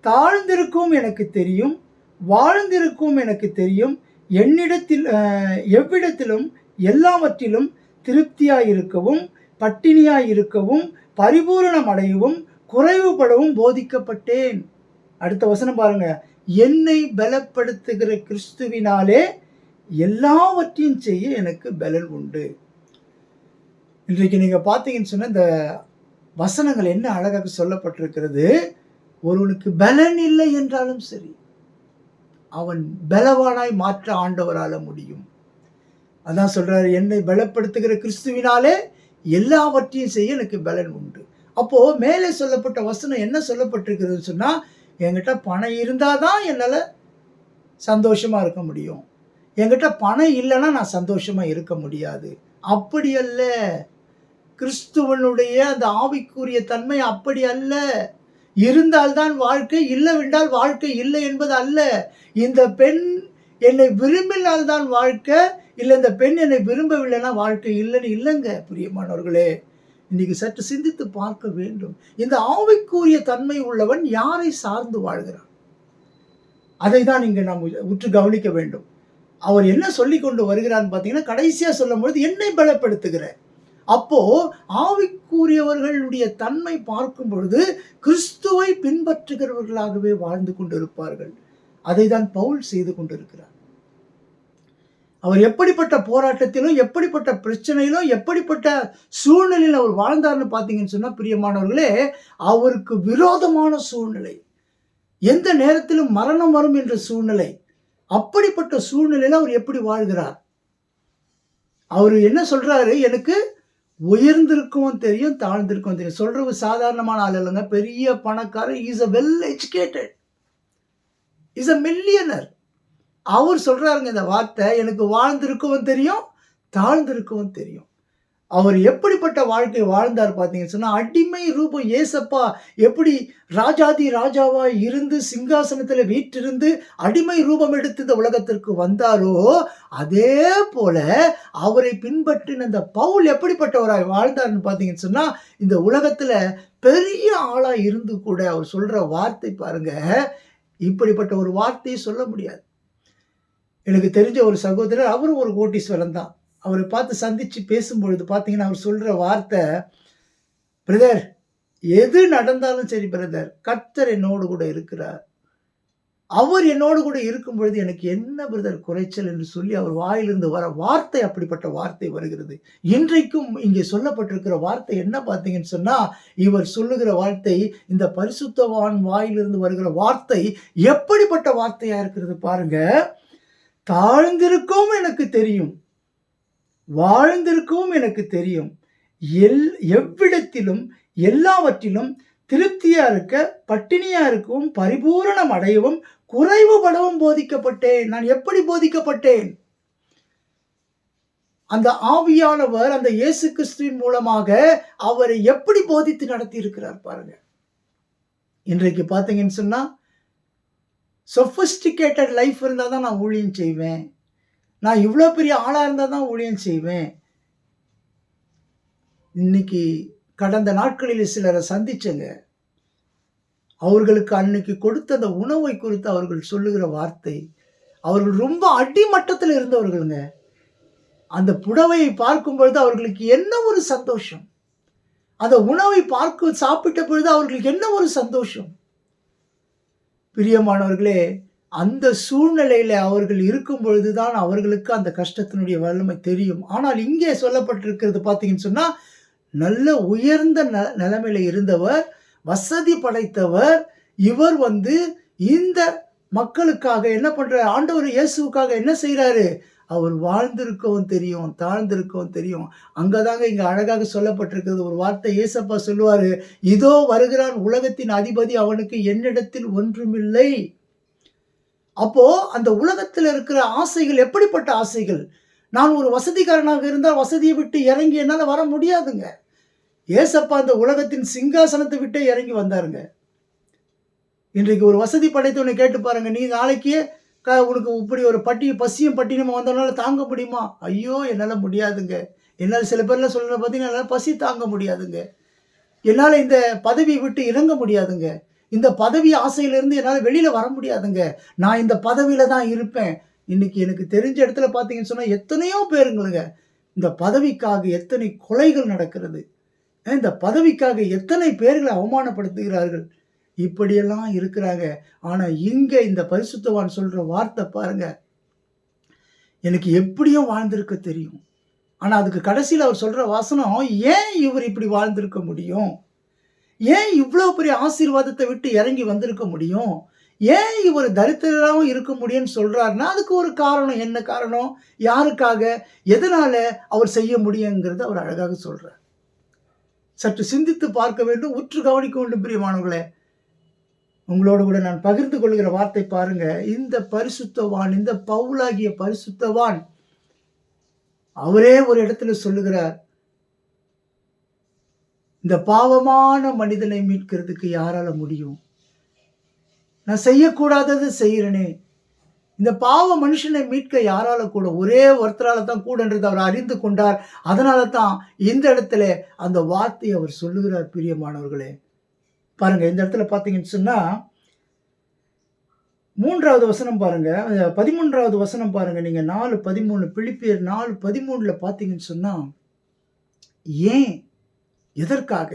தாழ்ந்திருக்கும் எனக்கு தெரியும், வாழ்ந்திருக்கும் எனக்கு தெரியும், என்னிடத்தில் எவ்விடத்திலும் எல்லாவற்றிலும் திருப்தியாயிருக்கவும் பட்டினியாயிருக்கவும் பரிபூரணம் அடையவும் குறைவுபடவும் போதிக்கப்பட்டேன். அடுத்த வசனம் பாருங்க. என்னை பலப்படுத்துகிற கிறிஸ்துவினாலே எல்லாவற்றையும் செய்ய எனக்கு பலன் உண்டு. இன்றைக்கு நீங்க பார்த்தீங்கன்னு சொன்னா இந்த வசனங்கள் என்ன அழகாக சொல்லப்பட்டிருக்கிறது. ஒருவனுக்கு பலன் இல்லை என்றாலும் சரி, அவன் பலவானாய் மாற்ற ஆண்டவரால முடியும். அதான் சொல்றாரு, என்னை பலப்படுத்துகிற கிறிஸ்துவினாலே எல்லாவற்றையும் செய்ய எனக்கு பலன் உண்டு. அப்போ மேலே சொல்லப்பட்ட வசனம் என்ன சொல்லப்பட்டிருக்கிறதுன்னு சொன்னா, என்கிட்ட பணம் இருந்தாதான் என்னால சந்தோஷமா இருக்க முடியும். என்கிட்ட பணம் இல்லைன்னா நான் சந்தோஷமா இருக்க முடியாது. அப்படி அல்ல. கிறிஸ்துவனுடைய அந்த ஆவிக்குரிய தன்மை அப்படி அல்ல. இருந்தால்தான் வாழ்க்கை, இல்லவென்றால் வாழ்க்கை இல்லை என்பது அல்ல. இந்த பெண் என்னை விரும்பினால்தான் வாழ்க்கை, இல்லை இந்த பெண் என்னை விரும்பவில்லைன்னா வாழ்க்கை இல்லைன்னு இல்லைங்க. பிரியமானவர்களே, இன்னைக்கு சற்று சிந்தித்து பார்க்க வேண்டும். இந்த ஆவிக்குரிய தன்மை உள்ளவன் யாரை சார்ந்து வாழ்கிறான்? அதை தான் இங்கே நாம் உற்று கவனிக்க வேண்டும். அவர் என்ன சொல்லி கொண்டு வருகிறான்னு பார்த்தீங்கன்னா, கடைசியா சொல்லும் பொழுது என்னை பலப்படுத்துகிற. அப்போ ஆவிக்குரியவர்களுடைய தன்மை பார்க்கும் பொழுது கிறிஸ்துவை பின்பற்றுகிறவர்களாகவே வாழ்ந்து கொண்டிருப்பார்கள். அதை தான் பவுல் செய்து கொண்டிருக்கிறார். அவர் எப்படிப்பட்ட போராட்டத்திலும், எப்படிப்பட்ட பிரச்சனையிலும், எப்படிப்பட்ட சூழ்நிலையில் அவர் வாழ்ந்தார்னு பார்த்தீங்கன்னு சொன்னா, பிரியமானவர்களே, அவருக்கு விரோதமான சூழ்நிலை, எந்த நேரத்திலும் மரணம் வரும் என்ற சூழ்நிலை, அப்படிப்பட்ட சூழ்நிலையில அவர் எப்படி வாழ்கிறார்? அவர் என்ன சொல்றாரு? எனக்கு உயர்ந்திருக்கவும் தெரியும், தாழ்ந்திருக்கவும் தெரியும். சொல்றது சாதாரணமான ஆள் இல்லைங்க. பெரிய பணக்காரர். Is a well educated, is a millionaire. அவர் சொல்றாருங்க இந்த வார்த்தை, எனக்கு வாழ்ந்திருக்கவும் தெரியும், தாழ்ந்திருக்கவும் தெரியும். அவர் எப்படிப்பட்ட வாழ்க்கை வாழ்ந்தார் பார்த்தீங்கன்னு சொன்னா, அடிமை ரூபம். ஏசப்பா எப்படி ராஜாதி ராஜாவாய் இருந்து சிங்காசனத்தில் வீற்றிருந்து அடிமை ரூபம் எடுத்து இந்த உலகத்திற்கு வந்தாரோ, அதே போல அவரை பின்பற்றின இந்த பவுல் எப்படிப்பட்டவராய் வாழ்ந்தார்னு பார்த்தீங்கன்னு சொன்னா, இந்த உலகத்துல பெரிய ஆளா இருந்து கூட அவர் சொல்ற வார்த்தை பாருங்க, இப்படிப்பட்ட ஒரு வார்த்தையை சொல்ல முடியாது. எனக்கு தெரிஞ்ச ஒரு சகோதரர், அவரும் ஒரு கோட்டீஸ்வரன் தான். அவரை பார்த்து சந்திச்சு பேசும்பொழுது பார்த்தீங்கன்னா, அவர் சொல்ற வார்த்தை, பிரதர், எது நடந்தாலும் சரி பிரதர், கர்த்தர் என்னோடு கூட இருக்கிறார். அவர் என்னோடு கூட இருக்கும் பொழுது எனக்கு என்ன பிரதர் குறைச்சல் என்று சொல்லி அவர் வாயிலிருந்து வர வார்த்தை அப்படிப்பட்ட வார்த்தை வருகிறது. இன்றைக்கும் இங்கே சொல்லப்பட்டிருக்கிற வார்த்தை என்ன பார்த்தீங்கன்னு சொன்னா, இவர் சொல்லுகிற வார்த்தை, இந்த பரிசுத்தவான் வாயிலிருந்து வருகிற வார்த்தை எப்படிப்பட்ட வார்த்தையா இருக்கிறது பாருங்க. தாழ்ந்திருக்கவும் எனக்கு தெரியும், வாழ்ந்திருக்கவும் எனக்கு தெரியும், எவ்விடத்திலும் எல்லாவற்றிலும் திருப்தியா இருக்க, பட்டினியா இருக்கவும், பரிபூரணம் அடையவும், குறைவுபடவும் போதிக்கப்பட்டேன். நான் எப்படி போதிக்கப்பட்டேன்? அந்த ஆவியானவர் அந்த இயேசு கிறிஸ்துவின் மூலமாக அவரை எப்படி போதித்து நடத்தி இருக்கிறார் பாருங்க. இன்றைக்கு பார்த்தீங்கன்னு சொன்னா, சொஃபிஸ்டிகேட்டட் லைஃப் இருந்தால் தான் நான் ஊழியம் செய்வேன், நான் இவ்வளோ பெரிய ஆளாக இருந்தால் தான் ஊழியம் செய்வேன். இன்னைக்கு கடந்த நாட்களில் சிலரை சந்திச்சங்க. அவர்களுக்கு அன்னைக்கு கொடுத்த அந்த உணவை குறித்து அவர்கள் சொல்லுகிற வார்த்தை, அவர்கள் ரொம்ப அடிமட்டத்தில் இருந்தவர்களுங்க. அந்த புடவையை பார்க்கும் பொழுது அவர்களுக்கு என்ன ஒரு சந்தோஷம், அந்த உணவை சாப்பிட்ட பொழுது அவர்களுக்கு என்ன ஒரு சந்தோஷம். பிரியமானவர்களே, அந்த சூழ்நிலையில அவர்கள் இருக்கும் பொழுதுதான் அவர்களுக்கு அந்த கஷ்டத்தினுடைய வலிமை தெரியும். ஆனால் இங்கே சொல்லப்பட்டிருக்கிறது பார்த்தீங்கன்னு சொன்னா, நல்ல உயர்ந்த நிலைமையில இருந்தவர், வசதி படைத்தவர். இவர் இந்த மக்களுக்காக என்ன பண்றாரு? ஆண்டவர் இயேசுவுக்காக என்ன செய்யறாரு? அவர் வாழ்ந்திருக்கவும் தெரியும், தாழ்ந்திருக்கவும் தெரியும். அங்கதாங்க இங்க அழகாக சொல்லப்பட்டிருக்கிறது ஒரு வார்த்தை. ஏசப்பா சொல்லுவாரு, இதோ வருகிறான் உலகத்தின் அதிபதி, அவனுக்கு என்னிடத்தில் ஒன்றுமில்லை. அப்போ அந்த உலகத்தில் இருக்கிற ஆசைகள் எப்படிப்பட்ட ஆசைகள்? நான் ஒரு வசதிக்காரனாக இருந்தால் வசதியை விட்டு இறங்கி என்னால் வர முடியாதுங்க. ஏசப்பா அந்த உலகத்தின் சிங்காசனத்தை விட்டு இறங்கி வந்தாருங்க. இன்றைக்கு ஒரு வசதி படைத்தவனை கேட்டு பாருங்க, நீ நாளைக்கே உனக்கு இப்படி ஒரு பசியும் பட்டினியும் வந்தனால தாங்க முடியுமா? ஐயோ, என்னால் முடியாதுங்க. என்னால் சில பேர்லாம் சொல்ற பார்த்தீங்கன்னா, என்னால் பசி தாங்க முடியாதுங்க, என்னால் இந்த பதவியை விட்டு இறங்க முடியாதுங்க, இந்த பதவி ஆசையிலிருந்து என்னால் வெளியில வர முடியாதுங்க, நான் இந்த பதவியில தான் இருப்பேன். இன்னைக்கு எனக்கு தெரிஞ்ச இடத்துல பார்த்தீங்கன்னு சொன்னா எத்தனையோ பேருங்களுங்க இந்த பதவிக்காக எத்தனை கொலைகள் நடக்கிறது. இந்த பதவிக்காக எத்தனை பேர்களை அவமானப்படுத்துகிறார்கள். இப்படியெல்லாம் இருக்கிறாங்க. ஆனா இங்க இந்த பரிசுத்தவான் சொல்ற வார்த்தை பாருங்க. எனக்கு எப்படியும் வாழ்ந்திருக்க தெரியும். ஆனா அதுக்கு கடைசியில அவர் சொல்ற வசனம், ஏன் இவர் இப்படி வாழ்ந்திருக்க முடியும்? ஏன் இவ்ளோ பெரிய ஆசீர்வாதத்தை விட்டு இறங்கி வந்திருக்க முடியும்? ஏன் இவர் தரித்திரராவும் இருக்க முடியும்னு சொல்றாருன்னா, அதுக்கு ஒரு காரணம். என்ன காரணம்? யாருக்காக? எதனால அவர் செய்ய முடியுங்கிறத அவர் அழகாக சொல்றார். சற்று சிந்தித்து பார்க்க வேண்டும், உற்று கவனிக்க வேண்டும் பிரியமானவர்களே. உங்களோடு கூட நான் பகிர்ந்து கொள்கிற வார்த்தை பாருங்க. இந்த பரிசுத்தவான், இந்த பவுலாகிய பரிசுத்தவான், அவரே ஒரு இடத்துல சொல்லுகிறார், இந்த பாவமான மனிதனை மீட்கிறதுக்கு யாரால முடியும்? நான் செய்யக்கூடாததை செய்கிறேனே. இந்த பாவ மனுஷனை மீட்க யாரால கூட? ஒரே ஒருத்தரால தான் கூடன்றது அவர் அறிந்து கொண்டார். அதனால தான் இந்த இடத்துல அந்த வார்த்தையை அவர் சொல்லுகிறார் பிரியமானவர்களே. பாருங்க, இந்த இடத்துல பார்த்தீங்கன்னு சொன்னா 3வது வசனம் பாருங்க. 13வது வசனம் பாருங்க. நீங்க 4:13 பிலிப்பியர் 4:13 பார்த்தீங்கன்னு சொன்னா, ஏன்? எதற்காக?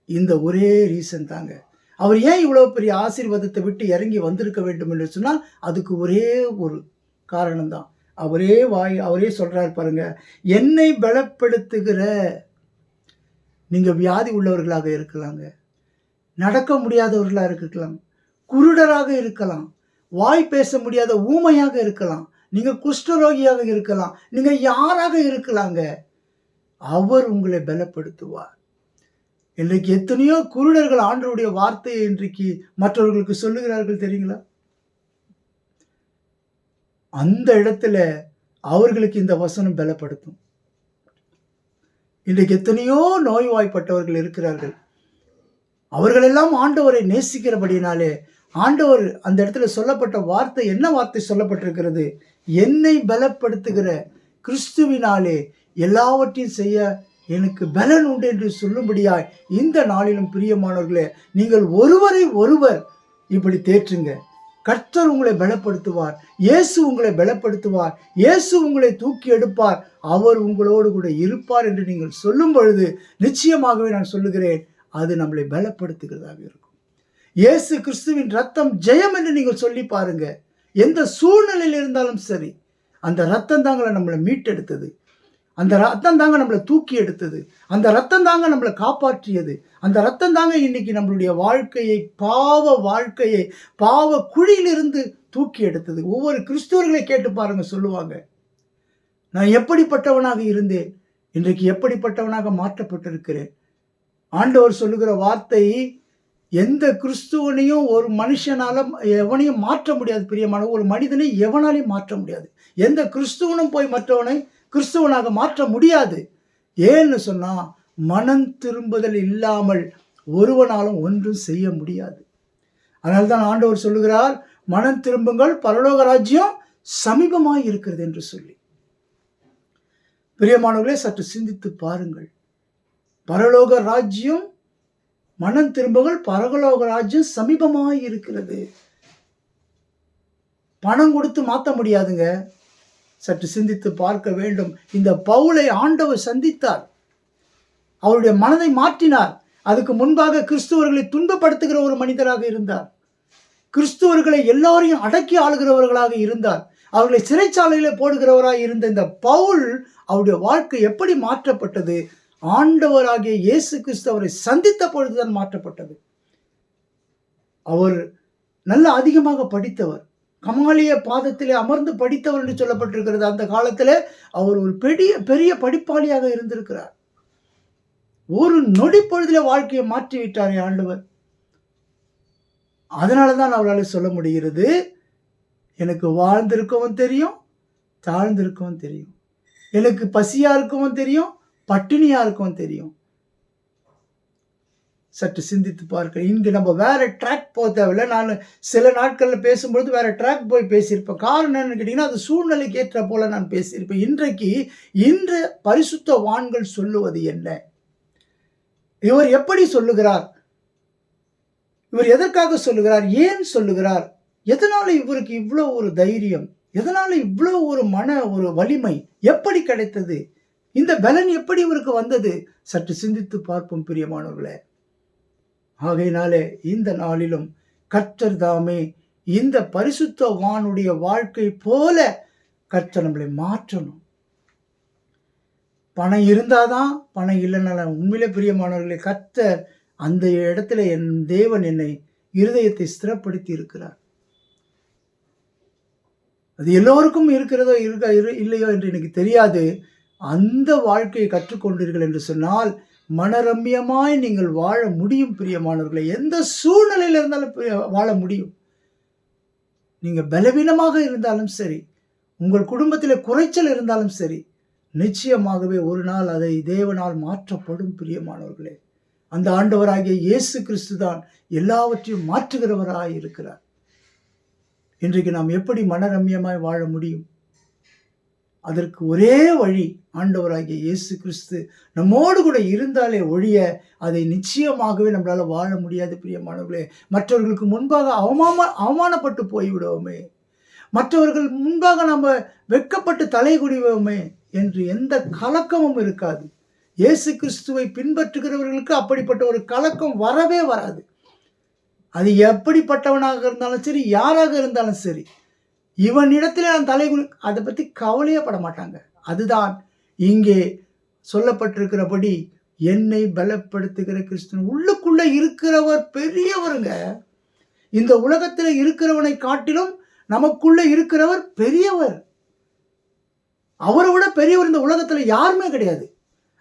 இந்த ஒரே ரீசன் தாங்க. அவர் ஏன் இவ்வளவு பெரிய ஆசீர்வாதத்தை விட்டு இறங்கி வந்திருக்க வேண்டும் என்று சொன்னால், அதுக்கு ஒரே ஒரு காரணம் தான். அவரே சொல்றாரு பாருங்க, என்னை பலப்படுத்துகிற. நீங்க வியாதி உள்ளவர்களாக இருக்கலாங்க, நடக்க முடியாதவர்களாக இருக்கலாம், குருடராக இருக்கலாம், வாய் பேச முடியாத ஊமையாக இருக்கலாம், நீங்க குஷ்டரோகியாக இருக்கலாம், நீங்க யாராக இருக்கலாங்க. அவர் உங்களை பலப்படுத்துவார். இன்றைக்கு எத்தனையோ குருடர்கள் ஆண்டவருடைய வார்த்தையை இன்றைக்கு மற்றவர்களுக்கு சொல்லுகிறார்கள் தெரியுங்களா? அந்த இடத்துல அவர்களுக்கு இந்த வசனம் பலப்படுத்தும். இன்றைக்கு எத்தனையோ நோய்வாய்ப்பட்டவர்கள் இருக்கிறார்கள். அவர்களெல்லாம் ஆண்டவரை நேசிக்கிறபடினாலே ஆண்டவர் அந்த இடத்துல சொல்லப்பட்ட வார்த்தை, என்ன வார்த்தை சொல்லப்பட்டிருக்கிறது? என்னை பலப்படுத்துகிற கிறிஸ்துவினாலே எல்லாவற்றையும் செய்ய எனக்கு பலன் உண்டு என்று சொல்லும்படியாய் இந்த நாளிலும் பிரியமானவர்களே, நீங்கள் ஒருவரை ஒருவர் இப்படி தேற்றுங்க. கர்த்தர் உங்களை பலப்படுத்துவார், இயேசு உங்களை பலப்படுத்துவார், இயேசு உங்களை தூக்கி எடுப்பார், அவர் உங்களோடு கூட இருப்பார் என்று நீங்கள் சொல்லும் பொழுது நிச்சயமாகவே நான் சொல்லுகிறேன், அது நம்மளை பலப்படுத்துகிறதாக இருக்கும். இயேசு கிறிஸ்துவின் ரத்தம் ஜெயம் என்று நீங்கள் சொல்லி பாருங்க. எந்த சூழ்நிலையில் இருந்தாலும் சரி, அந்த ரத்தம் தாங்களை நம்மளை மீட்டெடுத்தது, அந்த ரத்தம் தாங்க நம்மளை தூக்கி எடுத்தது, அந்த ரத்தம் தாங்க நம்மளை காப்பாற்றியது, அந்த ரத்தம் தாங்க இன்னைக்கு நம்மளுடைய வாழ்க்கையை பாவ குழியிலிருந்து தூக்கி எடுத்தது. ஒவ்வொரு கிறிஸ்தவர்களை கேட்டு பாருங்க, சொல்லுவாங்க, நான் எப்படிப்பட்டவனாக இருந்தேன், இன்றைக்கு எப்படிப்பட்டவனாக மாற்றப்பட்டிருக்கிறேன். ஆண்டவர் சொல்லுகிற வார்த்தை, எந்த கிறிஸ்துவனையும் ஒரு மனுஷனால எவனையும் மாற்ற முடியாது பிரியமான. ஒரு மனிதனை எவனாலையும் மாற்ற முடியாது. எந்த கிறிஸ்துவனும் போய் மற்றவனை கிறிஸ்துவனாக மாற்ற முடியாது. ஏன்னு சொன்னா, மனம் திரும்புதல் இல்லாமல் ஒருவனாலும் ஒன்றும் செய்ய முடியாது. அதனால்தான் ஆண்டவர் சொல்லுகிறார், மனம் திரும்புங்கள், பரலோக ராஜ்யம் சமீபமாய் இருக்கிறது என்று சொல்லி. பிரியமானவர்களே, சற்று சிந்தித்து பாருங்கள். பரலோக ராஜ்யம், மனம் திரும்புங்கள், பரலோக ராஜ்யம் சமீபமாய் இருக்கிறது. பணம் கொடுத்து மாற்ற முடியாதுங்க. சற்று சிந்தித்து பார்க்க வேண்டும். இந்த பவுலை ஆண்டவர் சந்தித்தார், அவருடைய மனதை மாற்றினார். அதுக்கு முன்பாக கிறிஸ்துவர்களை துன்பப்படுத்துகிற ஒரு மனிதராக இருந்தார். கிறிஸ்துவர்களை எல்லாரையும் அடக்கி ஆளுகிறவர்களாக இருந்தார். அவர்களை சிறைச்சாலையில போடுகிறவராக இருந்த இந்த பவுல், அவருடைய வாழ்க்கை எப்படி மாற்றப்பட்டது? ஆண்டவராகிய இயேசு கிறிஸ்து அவரை சந்தித்த பொழுதுதான் மாற்றப்பட்டது. அவர் நல்ல அதிகமாக படித்தவர், கமாலிய பாதத்திலே அமர்ந்து படித்தவர் என்று சொல்லப்பட்டிருக்கிறது. அந்த காலத்தில் அவர் ஒரு பெரிய படிப்பாளியாக இருந்திருக்கிறார். ஒரு நொடி பொழுதிலே வாழ்க்கையை மாற்றிவிட்டாரே ஆண்டவர். அதனால தான் அவரால் சொல்ல முடிகிறது, எனக்கு வாழ்ந்திருக்கவும் தெரியும், தாழ்ந்திருக்கவும் தெரியும், எனக்கு பசியா இருக்கவும் தெரியும், பட்டினியா இருக்கவும் தெரியும். சற்று சிந்தித்து பார்க்க. இங்கு நம்ம வேற ட்ராக் போக தேவையில்லை. நான் சில நாட்களில் பேசும்பொழுது வேற ட்ராக் போய் பேசியிருப்பேன். காரணம் என்னன்னு கேட்டிங்கன்னா, அது சூழ்நிலைக்கு ஏற்ற போல நான் பேசியிருப்பேன். இன்று பரிசுத்தவான்கள் சொல்லுவது என்ன? இவர் எப்படி சொல்லுகிறார்? இவர் எதற்காக சொல்லுகிறார்? ஏன் சொல்லுகிறார்? எதனால இவருக்கு இவ்வளோ ஒரு தைரியம்? எதனால இவ்வளோ ஒரு வலிமை எப்படி கிடைத்தது? இந்த பலன் எப்படி இவருக்கு வந்தது? சற்று சிந்தித்து பார்ப்போம் பிரியமானவர்களே. ஆகையினாலே இந்த நாளிலும் கர்த்தர் தாமே இந்த பரிசுத்தவானுடைய வாழ்க்கை போல கர்த்தர் நம்மளை மாற்றணும். பணம் இருந்தாதான், பணம் இல்லைனாலும் உண்மையிலே பிரியமானவர்களே, கர்த்தர் அந்த இடத்துல என் தேவன் என்னை இருதயத்தை ஸ்திரப்படுத்தி இருக்கிறார். அது எல்லோருக்கும் இருக்கிறதோ இல்லையோ என்று எனக்கு தெரியாது. அந்த வாழ்க்கையை கற்றுக்கொண்டீர்கள் என்று சொன்னால் மனரம்யமாய் நீங்கள் வாழ முடியும் பிரியமானவர்களே. எந்த சூழ்நிலையில் இருந்தாலும் வாழ முடியும். நீங்க பலவீனமாக இருந்தாலும் சரி, உங்கள் குடும்பத்தில் குறைச்சல் இருந்தாலும் சரி, நிச்சயமாகவே ஒரு நாள் அதை தேவனால் மாற்றப்படும் பிரியமானவர்களே. அந்த ஆண்டவராகிய இயேசு கிறிஸ்து தான் எல்லாவற்றையும் மாற்றுகிறவராய் இருக்கிறார். இன்றைக்கு நாம் எப்படி மனரம்யமாய் வாழ முடியும்? அதற்கு ஒரே வழி ஆண்டவராகிய இயேசு கிறிஸ்து நம்மோடு கூட இருந்தாலே ஒழிய அதை நிச்சயமாகவே நம்மளால வாழ முடியாது பிரியமானவர்களே. மற்றவர்களுக்கு முன்பாக அவமானப்பட்டு போய்விடுவோமே, மற்றவர்கள் முன்பாக நம்ம வெட்கப்பட்டு தலை குனிவோமே என்று எந்த கலக்கமும் இருக்காது. இயேசு கிறிஸ்துவை பின்பற்றுகிறவர்களுக்கு அப்படிப்பட்ட ஒரு கலக்கம் வரவே வராது. அது எப்படிப்பட்டவனாக இருந்தாலும் சரி, யாராக இருந்தாலும் சரி, இவனிடத்தில் நான் அதை பற்றி கவலையே பட மாட்டாங்க. அதுதான் இங்கே சொல்லப்பட்டிருக்கிறபடி என்னை பலப்படுத்துகிற கிறிஸ்து. உள்ளுக்குள்ள இருக்கிறவர் பெரியவருங்க. இந்த உலகத்தில் இருக்கிறவனை காட்டிலும் நமக்குள்ள இருக்கிறவர் பெரியவர். அவரை விட பெரியவர் இந்த உலகத்தில் யாருமே கிடையாது.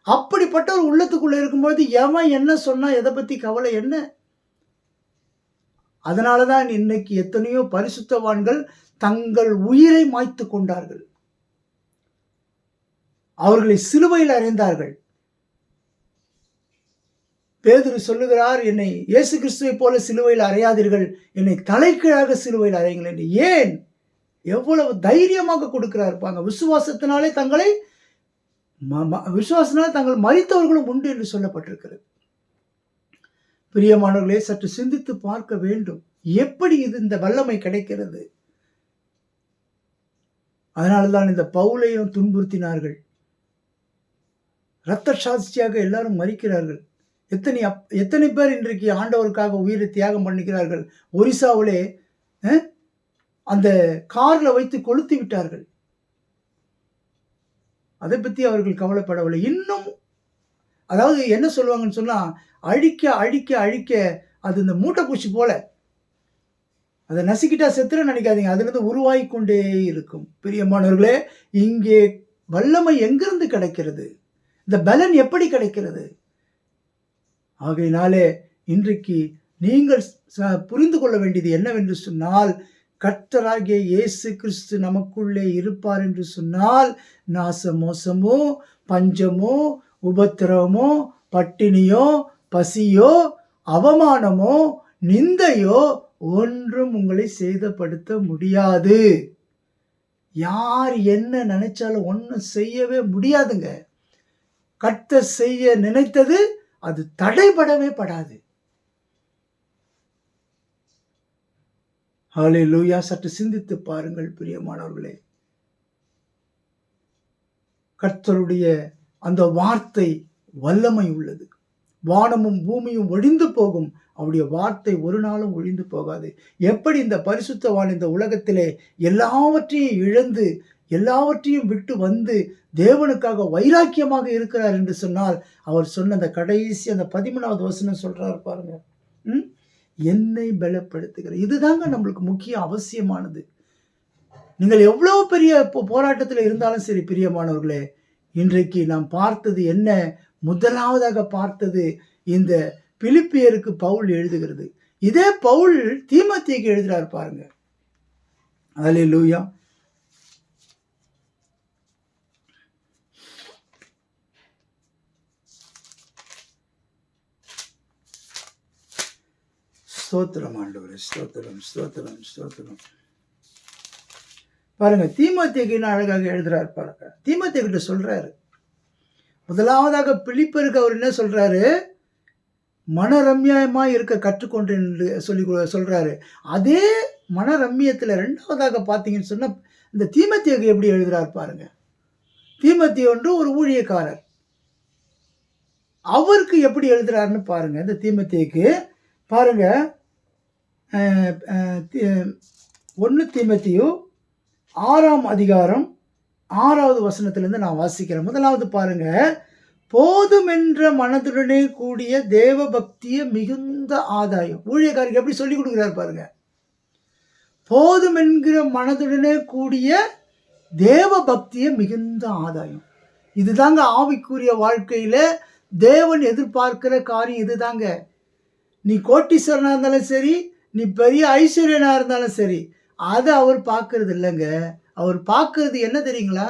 அப்படிப்பட்ட ஒரு உள்ளத்துக்குள்ள இருக்கும்போது எவன் என்ன சொன்னா எதை பத்தி கவலை என்ன? அதனாலதான் இன்னைக்கு எத்தனையோ பரிசுத்தவான்கள் தங்கள் உயிரை மாய்த்து கொண்டார்கள். அவர்களை சிலுவையில் அறைந்தார்கள். பேதுரு சொல்லுகிறார், என்னை இயேசு கிறிஸ்துவை போல சிலுவையில் அறையாதீர்கள், என்னை தலைகீழாக சிலுவையில் அறையுங்கள் என்று. ஏன்? எவ்வளவு தைரியமாக கொடுக்கிறார் பாருங்க. விசுவாசத்தினாலே தங்கள் மரித்தவர்களும் உண்டு என்று சொல்லப்பட்டிருக்கிறது. பிரியமானவர்களே, சற்று சிந்தித்து பார்க்க வேண்டும். எப்படி இந்த வல்லமை கிடைக்கிறது? அதனால்தான் இந்த பவுலையும் துன்புறுத்தினார்கள். இரத்த சாட்சியாக எல்லாரும் மரிக்கிறார்கள். எத்தனை பேர் இன்றைக்கு ஆண்டவருக்காக உயிரை தியாகம் பண்ணிக்கிறார்கள். ஒரிசாவிலே அந்த கார்ல வைத்து கொளுத்தி விட்டார்கள். அதை பற்றி அவர்கள் கவலைப்படவில்லை. இன்னும் அதாவது என்ன சொல்லுவாங்கன்னு சொன்னா, அழிக்க அழிக்க அழிக்க அது இந்த மூட்டை பூச்சி போல, அதை நசுக்கிட்டா செத்துற நினைக்காதீங்க, அதுலேருந்து உருவாகி கொண்டே இருக்கும். பிரியமானவர்களே, இங்கே வல்லமை எங்கிருந்து கிடைக்கிறது? இந்த பலன் எப்படி கிடைக்கிறது? ஆகையினாலே இன்றைக்கு நீங்கள் புரிந்து கொள்ள வேண்டியது என்னவென்று சொன்னால், கர்த்தராகிய இயேசு கிறிஸ்து நமக்குள்ளே இருப்பார் என்று சொன்னால், நாசமோசமோ, பஞ்சமோ, உபத்திரவமோ, பட்டினியோ, பசியோ, அவமானமோ, நிந்தையோ ஒன்றும் உங்களை சேதப்படுத்த முடியாது. யார் என்ன நினைச்சாலும் ஒன்றும் செய்யவே முடியாதுங்க. கர்த்தர் செய்ய நினைத்தது அது தடைபடவே படாது. ஹல்லேலூயா. சற்று சிந்தித்து பாருங்கள் பிரியமானவர்களே. கர்த்தருடைய அந்த வார்த்தை வல்லமை உள்ளது. வானமும் பூமியும் ஒழிந்து போகும், அவருடைய வார்த்தை ஒரு நாளும் ஒழிந்து போகாது. எப்படி இந்த பரிசுத்தவான் இந்த உலகத்திலே எல்லாவற்றையும் இழந்து எல்லாவற்றையும் விட்டு வந்து தேவனுக்காக வைராக்கியமாக இருக்கிறார் என்று சொன்னால், அவர் சொன்ன அந்த கடைசி அந்த 13வது வசனம் சொல்றாரு பாருங்க, என்னை பலப்படுத்துகிற. இதுதாங்க நம்மளுக்கு முக்கிய அவசியமானது. நீங்கள் எவ்வளவு பெரிய போராட்டத்தில் இருந்தாலும் சரி பிரியமானவர்களே, இன்றைக்கு நாம் பார்த்தது என்ன? முதலாவதாக பார்த்தது இந்த பிலிப்பியருக்கு பவுல் எழுதுகிறது. இதே பவுல் தீமோத்தேயுக்கு எழுதுறார் பாருங்க. ஹல்லேலூயா. ஸ்தோத்திரம் ஆண்டவரே, ஸ்தோத்திரம் ஸ்தோத்திரம் ஸ்தோத்திரம். பாருங்க, தீமோத்தேயுக்கு அழகாக எழுதுறாரு பாருங்க. தீமோத்தேயுகிட்ட சொல்றாரு, முதலாவதாக பிலிப்பியருக்கு அவர் என்ன சொல்றாரு? மனரம்யமாய் இருக்க கற்றுக்கொண்டேன் என்று சொல்றாரு. அதே மனரம்யத்தில் ரெண்டாவதாக பார்த்தீங்கன்னு சொன்னா இந்த தீமோத்தேயுக்கு எப்படி எழுதுறார் பாருங்க. தீமோத்தேயு என்று ஒரு ஊழியக்காரர். அவருக்கு எப்படி எழுதுறாருன்னு பாருங்க. இந்த தீமோத்தேயுக்கு பாருங்க, 1 தீமோத்தேயு 6ஆம் அதிகாரம் 6வது வசனத்திலிருந்து நான் வாசிக்கிறேன். முதலாவது பாருங்க, போதுமென்ற மனதுடனே கூடிய தேவ பக்திய மிகுந்த ஆதாயம். ஊழியக்காரருக்கு எப்படி சொல்லிக் கொடுக்குறாரு பாருங்க. போதும் என்கிற மனதுடனே கூடிய தேவ பக்திய மிகுந்த ஆதாயம். இதுதாங்க ஆவிக்குரிய வாழ்க்கையில தேவன் எதிர்பார்க்கிற காரியம். இதுதாங்க. நீ கோட்டீஸ்வரனா இருந்தாலும் சரி, நீ பெரிய ஐஸ்வர்யனா இருந்தாலும் சரி, அதை அவர் பார்க்கறது இல்லைங்க. அவர் பார்க்கறது என்ன தெரியுங்களா?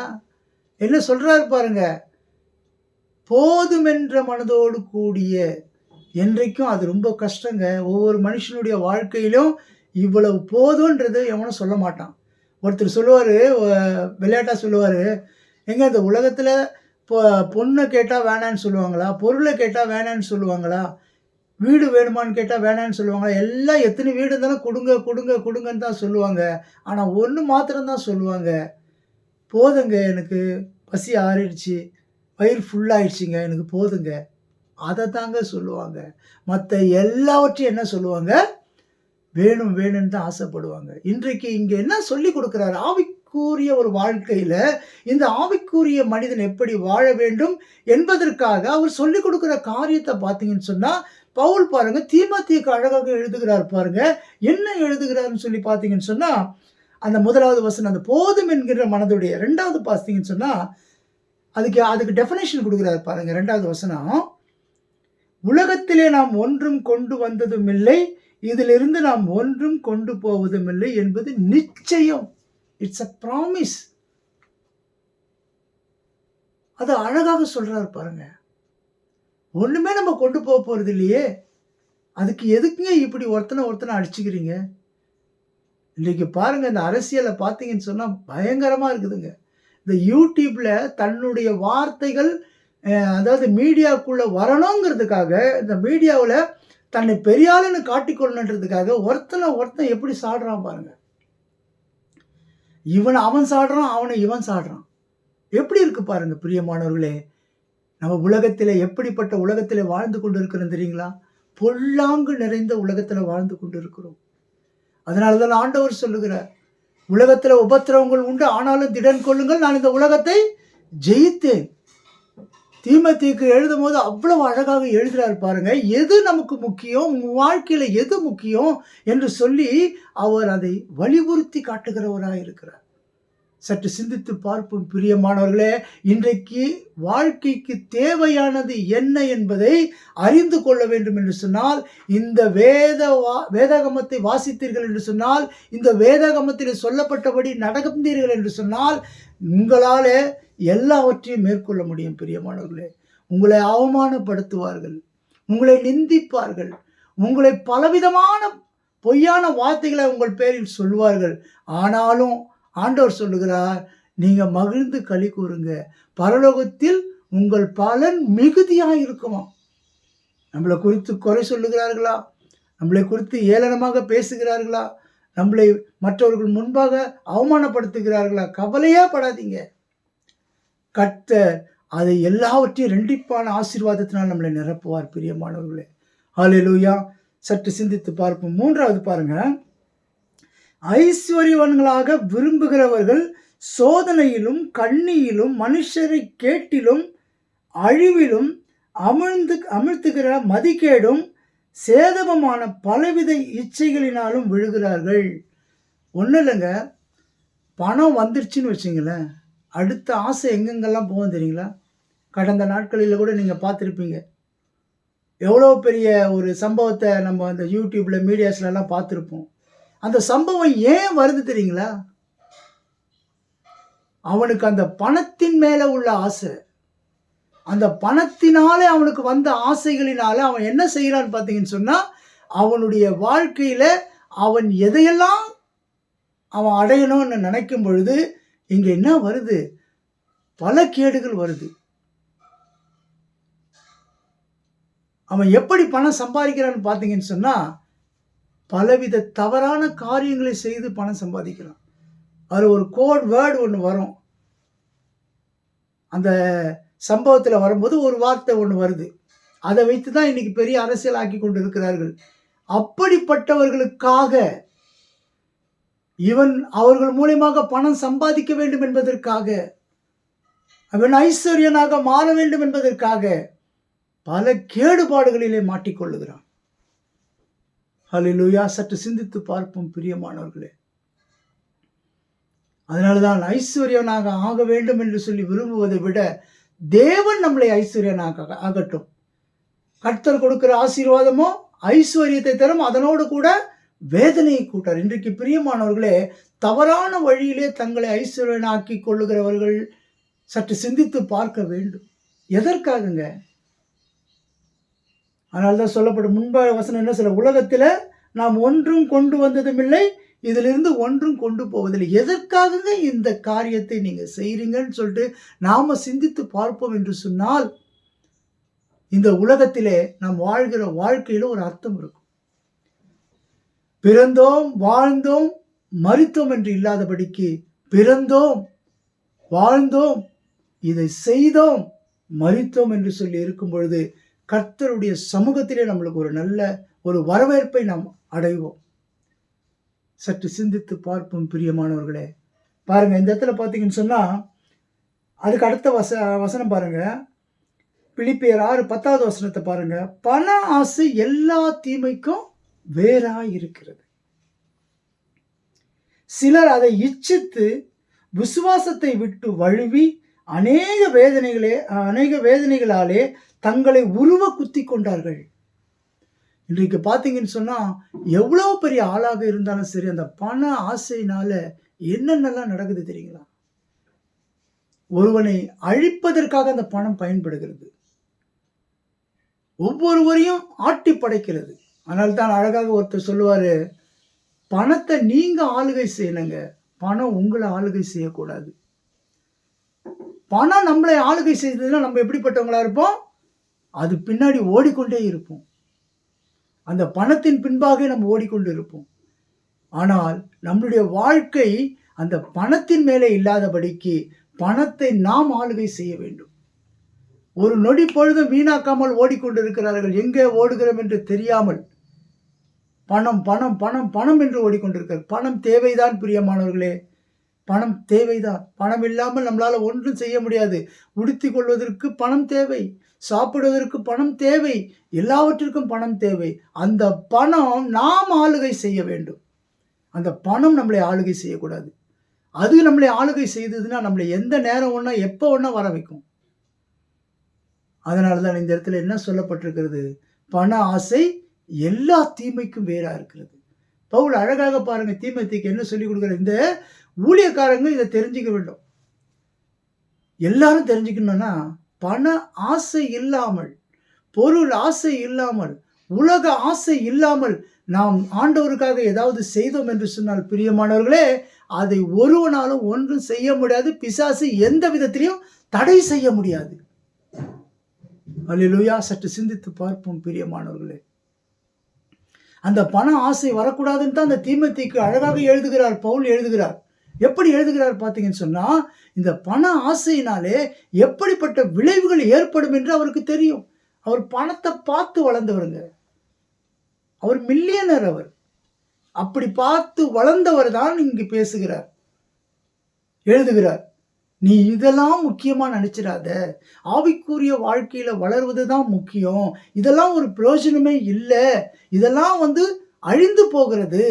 என்ன சொல்றாரு பாருங்க, போதுமென்ற மனதோடு கூடிய. என்றைக்கும் அது ரொம்ப கஷ்டங்க. ஒவ்வொரு மனுஷனுடைய வாழ்க்கையிலும் இவ்வளவு போதுன்றது எவனும் சொல்ல மாட்டான். ஒருத்தர் சொல்லுவார், விளையாட்டாக சொல்லுவார், எங்க இந்த உலகத்தில் பொண்ணை கேட்டால் வேணான்னு சொல்லுவாங்களா, பொருளை கேட்டால் வேணான்னு சொல்லுவாங்களா, வீடு வேணுமான்னு கேட்டால் வேணான்னு சொல்லுவாங்களா, எல்லாம் எத்தனை வீடு இருந்தாலும் கொடுங்க கொடுங்க கொடுங்கன்னு தான் சொல்லுவாங்க. ஆனால் ஒன்று மாத்திரம்தான் சொல்லுவாங்க, போதுங்க, எனக்கு பசி ஆறிடுச்சு, வயிறு ஃபுல்லாகிடுச்சிங்க, எனக்கு போதுங்க. அதை தாங்க சொல்லுவாங்க. மற்ற எல்லாவற்றையும் என்ன சொல்லுவாங்க, வேணும் வேணும்னு தான் ஆசைப்படுவாங்க. இன்றைக்கு இங்கே என்ன சொல்லி கொடுக்குறாரு, ஆவிக்குரிய ஒரு வாழ்க்கையில் இந்த ஆவிக்குரிய மனிதன் எப்படி வாழ வேண்டும் என்பதற்காக அவர் சொல்லிக் கொடுக்குற காரியத்தை பார்த்தீங்கன்னு சொன்னால், பவுல் பாருங்க தீமோத்தேயுக்கு அழகாக எழுதுகிறார் பாருங்க. என்ன எழுதுகிறாருன்னு சொல்லி பார்த்தீங்கன்னு சொன்னால், அந்த முதலாவது வசனம், அந்த போதும் என்கிற மனதுடைய. ரெண்டாவது பார்த்தீங்கன்னு சொன்னால், அதுக்கு டெஃபினேஷன் கொடுக்குறாரு பாருங்க. ரெண்டாவது வசனம், உலகத்திலே நாம் ஒன்றும் கொண்டு வந்ததும் இல்லை, இதிலிருந்து நாம் ஒன்றும் கொண்டு போவதும் இல்லை என்பது நிச்சயம். It's a promise. அது அழகாக சொல்றாரு பாருங்க. ஒண்ணுமே நம்ம கொண்டு போக போறது இல்லையே, அதுக்கு எதுக்குங்க இப்படி ஒருத்தனை அடிச்சுக்கிறீங்க? இன்னைக்கு பாருங்க, இந்த அரசியலை பார்த்தீங்கன்னு சொன்னா பயங்கரமா இருக்குதுங்க. இந்த யூடியூப்ல தன்னுடைய வார்த்தைகள், அதாவது மீடியாக்குள்ள வரணுங்கிறதுக்காக, இந்த மீடியாவில் தன்னை பெரியாளுன்னு காட்டிக்கொள்ளணுன்றதுக்காக ஒருத்தன் எப்படி சாடுறான் பாருங்க. அவன் சாடுறான், அவனை இவன் சாடுறான். எப்படி இருக்கு பாருங்க பிரியமானவர்களே. நம்ம உலகத்தில் எப்படிப்பட்ட உலகத்தில் வாழ்ந்து கொண்டு இருக்கிறோம் தெரியுங்களா? பொல்லாங்கு நிறைந்த உலகத்தில் வாழ்ந்து கொண்டு இருக்கிறோம். அதனால தான் ஆண்டவர் சொல்லுகிறார், உலகத்தில் உபத்திரவங்கள் உண்டு, ஆனாலும் திடன் கொள்ளுங்கள், நான் இந்த உலகத்தை ஜெயித்தேன். தீமோத்தேயுக்கு எழுதும் போது அவ்வளவு அழகாக எழுதுறாரு பாருங்க. எது நமக்கு முக்கியம், உங்க வாழ்க்கையில எது முக்கியம் என்று சொல்லி அவர் அதை வலியுறுத்தி காட்டுகிறவராக இருக்கிறார். சற்று சிந்தித்து பார்ப்போம் பிரியமானவர்களே. இன்றைக்கு வாழ்க்கைக்கு தேவையானது என்ன என்பதை அறிந்து கொள்ள வேண்டும் என்று சொன்னால், இந்த வேதாகமத்தை வாசித்தீர்கள் என்று சொன்னால், இந்த வேதாகமத்தில் சொல்லப்பட்டபடி நடந்தீர்கள் என்று சொன்னால், உங்களால் எல்லாவற்றையும் மேற்கொள்ள முடியும் பிரியமானவர்களே. உங்களை அவமானப்படுத்துவார்கள், உங்களை நிந்திப்பார்கள், உங்களை பலவிதமான பொய்யான வார்த்தைகளை உங்கள் பேரில் சொல்வார்கள். ஆனாலும் ஆண்டவர் சொல்லுகிறார், நீங்க மகிழ்ந்து களி கூறுங்க, பரலோகத்தில் உங்கள் பலன் மிகுதியாக இருக்குமா. நம்மளை குறித்து குறை சொல்லுகிறார்களா, நம்மளை குறித்து ஏளனமாக பேசுகிறார்களா, நம்மளை மற்றவர்கள் முன்பாக அவமானப்படுத்துகிறார்களா, கவலையே படாதீங்க. கர்த்தர் அதை எல்லாவற்றையும் ரெண்டிப்பான ஆசீர்வாதத்தினால் நம்மளை நிரப்புவார் பிரியமானவர்களே. ஹல்லேலூயா. சற்று சிந்தித்து பார்ப்போம். மூன்றாவது பாருங்க, ஐஸ்வர்யவான்களாக விரும்புகிறவர்கள் சோதனையிலும் கண்ணியிலும் மனுஷரை கேட்டிலும் அழிவிலும் அமிழ்த்துகிற மதிக்கேடும் சேதமான பலவித இச்சைகளினாலும் விழுகிறார்கள். ஒன்றும் இல்லைங்க, பணம் வந்துருச்சுன்னு வச்சிங்களேன், அடுத்த ஆசை எங்கெங்கெல்லாம் போகும் தெரியுங்களா? கடந்த நாட்களில் கூட நீங்கள் பார்த்துருப்பீங்க. எவ்வளோ பெரிய ஒரு சம்பவத்தை நம்ம அந்த யூடியூப்பில் மீடியாஸ்லாம் பார்த்துருப்போம். அந்த சம்பவம் ஏன் வருது தெரியுங்களா? அவனுக்கு அந்த பணத்தின் மேலே உள்ள ஆசை, அந்த பணத்தினாலே அவனுக்கு வந்த ஆசைகளினால அவன் என்ன செய்கிறான்னு பார்த்தீங்கன்னு சொன்னால், அவனுடைய வாழ்க்கையில் அவன் எதையெல்லாம் அவன் அடையணும்னு நினைக்கும் பொழுது இங்கே என்ன வருது? பல கேடுகள் வருது. அவன் எப்படி பணம் சம்பாதிக்கிறான்னு பார்த்தீங்கன்னு சொன்னால், பலவித தவறான காரியங்களை செய்து பணம் சம்பாதிக்கிறான். அதில் ஒரு கோட் வேர்டு ஒன்று வரும். அந்த சம்பவத்தில் வரும்போது ஒரு வார்த்தை ஒன்று வருது. அதை வைத்து தான் இன்னைக்கு பெரிய அரசியல் ஆக்கி கொண்டு இருக்கிறார்கள். அப்படிப்பட்டவர்களுக்காக இவன் அவர்கள் மூலியமாக பணம் சம்பாதிக்க வேண்டும் என்பதற்காக, அவன் ஐஸ்வர்யனாக மாற வேண்டும் என்பதற்காக பல கேடுபாடுகளிலே மாட்டிக்கொள்ளுகிறான். ஹல்லேலூயா. சற்று சிந்தித்து பார்ப்போம் பிரியமானவர்களே. அதனால்தான் ஐஸ்வர்யனாக ஆக வேண்டும் என்று சொல்லி விரும்புவதை விட தேவன் நம்மளை ஐஸ்வர்யனாக ஆகட்டும். கர்த்தர் கொடுக்கிற ஆசீர்வாதமோ ஐஸ்வர்யத்தை தரும், அதனோடு கூட வேதனையை கூட்டார். இன்றைக்கு பிரியமானவர்களே, தவறான வழியிலே தங்களை ஐஸ்வர்யனாக்கி கொள்ளுகிறவர்கள் சற்று சிந்தித்து பார்க்க வேண்டும். எதற்காகங்க? அதனால்தான் சொல்லப்படும் முன்பாக வசனம் என்ன சொல்ல, உலகத்தில் நாம் ஒன்றும் கொண்டு வந்ததும் இல்லை, இதிலிருந்து ஒன்றும் கொண்டு போவதில்லை. எதற்காகங்க இந்த காரியத்தை நீங்க செய்றீங்கன்னு சொல்லிட்டு நாம சிந்தித்து பார்ப்போம் என்று சொன்னால், இந்த உலகத்திலே நாம் வாழ்கிற வாழ்க்கையில ஒரு அர்த்தம் இருக்கும். பிறந்தோம், வாழ்ந்தோம், மரித்தோம் என்று இல்லாதபடிக்கு பிறந்தோம், வாழ்ந்தோம், இதை செய்தோம், மரித்தோம் என்று சொல்லி இருக்கும் பொழுது கர்த்தருடைய சமூகத்திலே நம்மளுக்கு ஒரு நல்ல ஒரு வரவேற்பை நாம் அடைவோம். சற்று சிந்தித்து பார்ப்போம் பிரியமானவர்களே. பாருங்க, இந்த இடத்துல பார்த்தீங்கன்னு சொன்னா, அதுக்கு அடுத்த வசனம் பாருங்க, பிலிப்பியர் 6:10 வசனத்தை பாருங்க. பண ஆசை எல்லா தீமைக்கும் வேறாய் இருக்கிறது. சிலர் அதை இச்சித்து விசுவாசத்தை விட்டு வழுவி அநேக வேதனைகளாலே தங்களை உருவ குத்தி கொண்டார்கள். இன்றைக்கு பார்த்தீங்கன்னு சொன்னா, எவ்வளவு பெரிய ஆளாக இருந்தாலும் சரி, அந்த பண ஆசையினால என்னென்னலாம் நடக்குது தெரியுங்களா? ஒருவனை அழிப்பதற்காக அந்த பணம் பயன்படுகிறது. ஒவ்வொருவரையும் ஆட்டி படைக்கிறது. ஆனால் தான் அழகாக ஒருத்தர் சொல்லுவாரு, பணத்தை நீங்க ஆளுகை செய்யணுங்க, பணம் உங்களை ஆளுகை செய்யக்கூடாது. பணம் நம்மளை ஆளுகை செய்ததுன்னா நம்ம எப்படிப்பட்டவங்களா இருப்போம்? அது பின்னாடி ஓடிக்கொண்டே இருப்போம். அந்த பணத்தின் பின்பாக நம்ம ஓடிக்கொண்டு இருப்போம். ஆனால் நம்மளுடைய வாழ்க்கை அந்த பணத்தின் மேலே இல்லாதபடிக்கு பணத்தை நாம் ஆளுகை செய்ய வேண்டும். ஒரு நொடி பொழுதும் வீணாக்காமல் ஓடிக்கொண்டு இருக்கிறார்கள். எங்கே ஓடுகிறோம் என்று தெரியாமல் பணம் பணம் பணம் பணம் என்று ஓடிக்கொண்டிருக்கிறார். பணம் தேவைதான் பிரியமானவர்களே, பணம் தேவைதான். பணம் இல்லாமல் நம்மளால ஒன்றும் செய்ய முடியாது. உடுத்திக் கொள்வதற்கு பணம் தேவை, சாப்பிடுவதற்கு பணம் தேவை, எல்லாவற்றிற்கும் பணம் தேவை. அந்த பணம் நாம் ஆளுகை செய்ய வேண்டும். அந்த பணம் நம்மளை ஆளுகை செய்யக்கூடாது. அது நம்மளை ஆளுகை செய்ததுன்னா நம்மளை எந்த நேரம் ஒன்றா எப்போ ஒன்றா வர வைக்கும். அதனால தான் இந்த இடத்துல என்ன சொல்லப்பட்டிருக்கிறது? பண ஆசை எல்லா தீமைக்கும் வேறா இருக்கிறது. பவுல் அழகாக பாருங்க, தீமோத்தேயுக்கு என்ன சொல்லி கொடுக்குற, இந்த ஊழியக்காரங்க இதை தெரிஞ்சுக்க வேண்டும். எல்லாரும் தெரிஞ்சுக்கணும்னா, பண ஆசை இல்லாமல், பொருள் ஆசை இல்லாமல், உலக ஆசை இல்லாமல் நாம் ஆண்டவருக்காக ஏதாவது செய்தோம் என்று சொன்னால் பிரியமானவர்களே, அதை ஒருவனாலும் ஒன்றும் செய்ய முடியாது. பிசாசு எந்த விதத்திலையும் தடை செய்ய முடியாது. அல்லேலூயா. சற்று சிந்தித்து பார்ப்போம் பிரியமானவர்களே. அந்த பண ஆசை வரக்கூடாதுன்னு தான் அந்த தீமோத்தேயுக்கு அழகாக எழுதுகிறார், பவுல் எழுதுகிறார். எப்படி எழுதுகிறார் பார்த்தீங்கன்னு சொன்னா, இந்த பண ஆசையினாலே எப்படிப்பட்ட விளைவுகள் ஏற்படும் என்று அவருக்கு தெரியும். அவர் பணத்தை பார்த்து வளர்ந்தவருங்க. அவர் மில்லியனர். அவர் அப்படி பார்த்து வளர்ந்தவர் தான் இங்கு பேசுகிறார், எழுதுகிறார். நீ இதெல்லாம் முக்கியமா நினைச்சிடாத, ஆவிக்குரிய வாழ்க்கையில வளர்வது தான் முக்கியம். இதெல்லாம் ஒரு பிரயோஜனமே இல்லை, இதெல்லாம் அழிந்து போகிறது.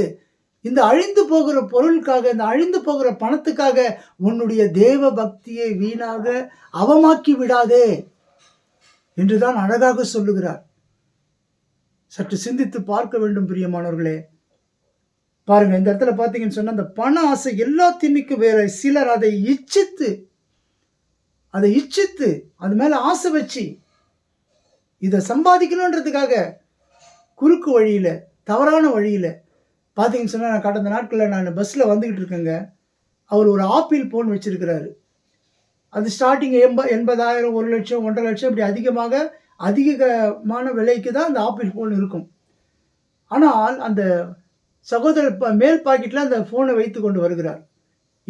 இந்த அழிந்து போகிற பொருளுக்காக, இந்த அழிந்து போகிற பணத்துக்காக உன்னுடைய தேவ பக்தியை வீணாக அவமாக்கி விடாதே என்றுதான் அழகாக சொல்லுகிறார். சற்று சிந்தித்து பார்க்க வேண்டும் பிரியமானவர்களே. பாருங்க, இந்த இடத்துல பார்த்தீங்கன்னு சொன்னா, அந்த பண ஆசை எல்லா தீமைக்கும் வேற. சிலர் அதை இச்சித்து அது மேல ஆசை வச்சு இதை சம்பாதிக்கணுன்றதுக்காக குறுக்கு வழியில, தவறான வழியில பார்த்தீங்கன்னு சொன்னா, நான் கடந்த நாட்களில் நான் பஸ்ஸில் வந்துக்கிட்டு இருக்கேங்க. அவர் ஒரு ஆப்பிள் ஃபோன் வச்சிருக்கிறாரு. அது ஸ்டார்டிங் 80,000, 1 லட்சம், 1.5 லட்சம் இப்படி அதிகமான விலைக்கு தான் அந்த ஆப்பிள் ஃபோன் இருக்கும். ஆனால் அந்த சகோதரர் மேல் பாக்கெட்டில் அந்த ஃபோனை வைத்து கொண்டு வருகிறார்.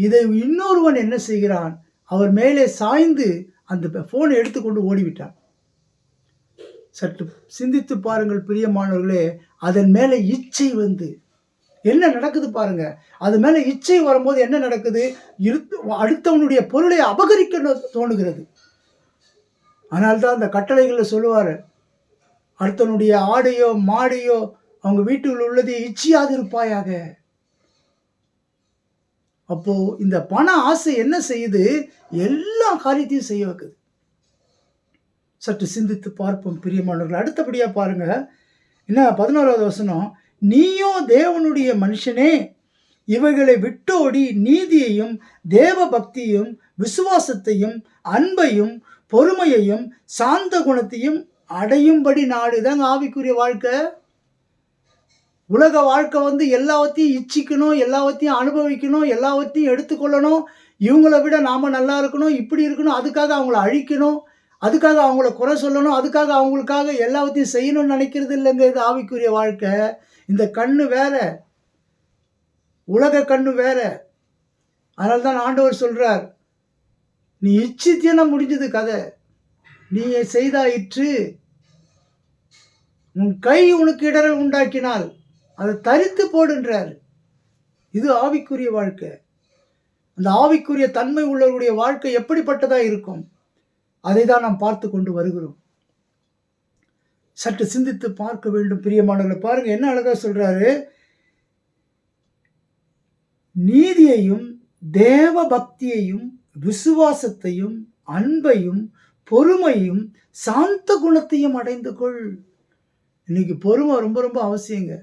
இதை இன்னொருவன் என்ன செய்கிறான், அவர் மேலே சாய்ந்து அந்த ஃபோனை எடுத்துக்கொண்டு ஓடிவிட்டான். சற்று சிந்தித்து பாருங்கள் பிரியமானவர்களே. அதன் மேலே இச்சை வந்து என்ன நடக்குது பாருங்க. அது மேலே இச்சை வரும்போது என்ன நடக்குது, அடுத்தவனுடைய பொருளை அபகரிக்க தோணுகிறது. அதனால்தான் அந்த கட்டளைகளில் சொல்லுவார், அடுத்தவனுடைய ஆடையோ மாடையோ அவங்க வீட்டுக்குள்ள உள்ளதை இச்சியாது இருப்பாயாக. அப்போ இந்த பண ஆசை என்ன செய்யுது, எல்லா காரியத்தையும் செய்ய வைக்குது. சற்று சிந்தித்து பார்ப்போம் பிரியமானவர்கள். அடுத்தபடியா பாருங்க, என்ன 11வது வசனம், நீயோ தேவனுடைய மனுஷனே, இவைகளை விட்டோடி நீதியையும் தேவ பக்தியையும் விசுவாசத்தையும் அன்பையும் பொறுமையையும் சாந்த குணத்தையும் அடையும்படி நாடு. இதாங்க ஆவிக்குரிய வாழ்க்கை. உலக வாழ்க்கை வந்து எல்லாவற்றையும் இச்சிக்கணும், எல்லாவற்றையும் அனுபவிக்கணும், எல்லாவற்றையும் எடுத்துக்கொள்ளணும், இவங்களை விட நாம் நல்லா இருக்கணும், இப்படி இருக்கணும், அதுக்காக அவங்கள அழிக்கணும், அதுக்காக அவங்கள குறை சொல்லணும், அதுக்காக அவங்களுக்காக எல்லாவற்றையும் செய்யணும்னு நினைக்கிறது இல்லைங்க. இது ஆவிக்குரிய வாழ்க்கை. இந்த கண்ணு வேற, உலக கண்ணு வேற. அதனால தான் ஆண்டவர் சொல்றார், நீ இச்சித்தியனா முடிஞ்சது கதை, நீ செய்தாயிற்று, உன் கை உனக்கு இடரல் உண்டாக்கினால் அதை தரித்து போடுன்றார். இது ஆவிக்குரிய வாழ்க்கை. அந்த ஆவிக்குரிய தன்மை உள்ளவருடைய வாழ்க்கை எப்படிப்பட்டதா இருக்கும், அதை தான் நாம் பார்த்து கொண்டு வருகிறோம். சற்று சிந்தித்து பார்க்க வேண்டும் பிரியமானவர்களை. பாருங்க என்ன அழகா சொல்றாரு, நீதியையும் தேவ பக்தியையும் விசுவாசத்தையும் அன்பையும் பொறுமையும் சாந்த குணத்தையும் அடைந்து கொள். இன்னைக்கு பொறுமை ரொம்ப ரொம்ப அவசியங்க.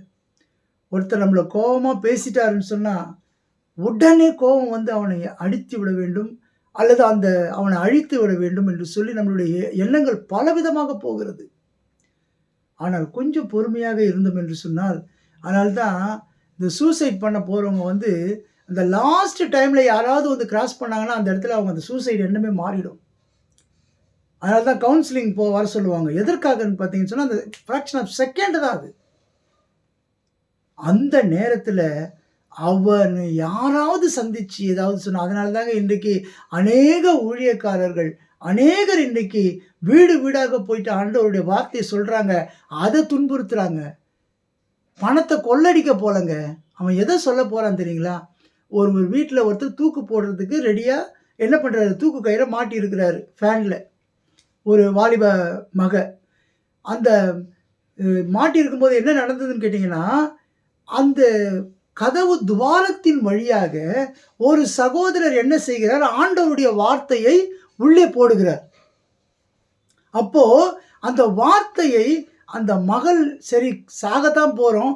ஒருத்தர் நம்மளை கோபமாக பேசிட்டாருன்னு சொன்னால் உடனே கோபம் வந்து அவனை அடித்து விட வேண்டும், அல்லது அவனை அழித்து விட வேண்டும் என்று சொல்லி நம்மளுடைய எண்ணங்கள் பலவிதமாக போகிறது. ஆனால் கொஞ்சம் பொறுமையாக இருந்தோம் என்று சொன்னால், அதனால்தான் இந்த சூசைட் பண்ண போகிறவங்க வந்து அந்த லாஸ்ட் டைமில் யாராவது வந்து கிராஸ் பண்ணாங்கன்னா அந்த இடத்துல அவங்க அந்த சூசைட் எண்ணமே மாறிடும். அதனால தான் கவுன்சிலிங் வர சொல்லுவாங்க. எதற்காகன்னு பார்த்தீங்கன்னு சொன்னால் அந்த ஃப்ராக்ஷன் ஆஃப் செகண்ட் தான் அது. அந்த நேரத்தில் அவன் யாராவது சந்திச்சு ஏதாவது சொன்ன. அதனால தாங்க இன்றைக்கு அநேக ஊழியக்காரர்கள், அநேகர் இன்றைக்கு வீடு வீடாக போயிட்டு ஆண்டவருடைய வார்த்தையை சொல்கிறாங்க, அதை துன்புறுத்துகிறாங்க. பணத்தை கொள்ளடிக்க போலங்க. அவன் எதை சொல்ல போகிறான் தெரியுங்களா, ஒரு வீட்டில் ஒருத்தர் தூக்கு போடுறதுக்கு ரெடியாக என்ன பண்ணுறாரு, தூக்கு கயிறை மாட்டி இருக்கிறாரு ஃபேனில், ஒரு வாலிப மக. அந்த மாட்டி இருக்கும்போது என்ன நடந்ததுன்னு கேட்டிங்கன்னா, அந்த கதவு துவாரத்தின் வழியாக ஒரு சகோதரர் என்ன செய்கிறார், ஆண்டவருடைய வார்த்தையை உள்ளே போடுகிறார். அப்போ அந்த வார்த்தையை அந்த மகள், சரி சாகத்தான் போகிறோம்,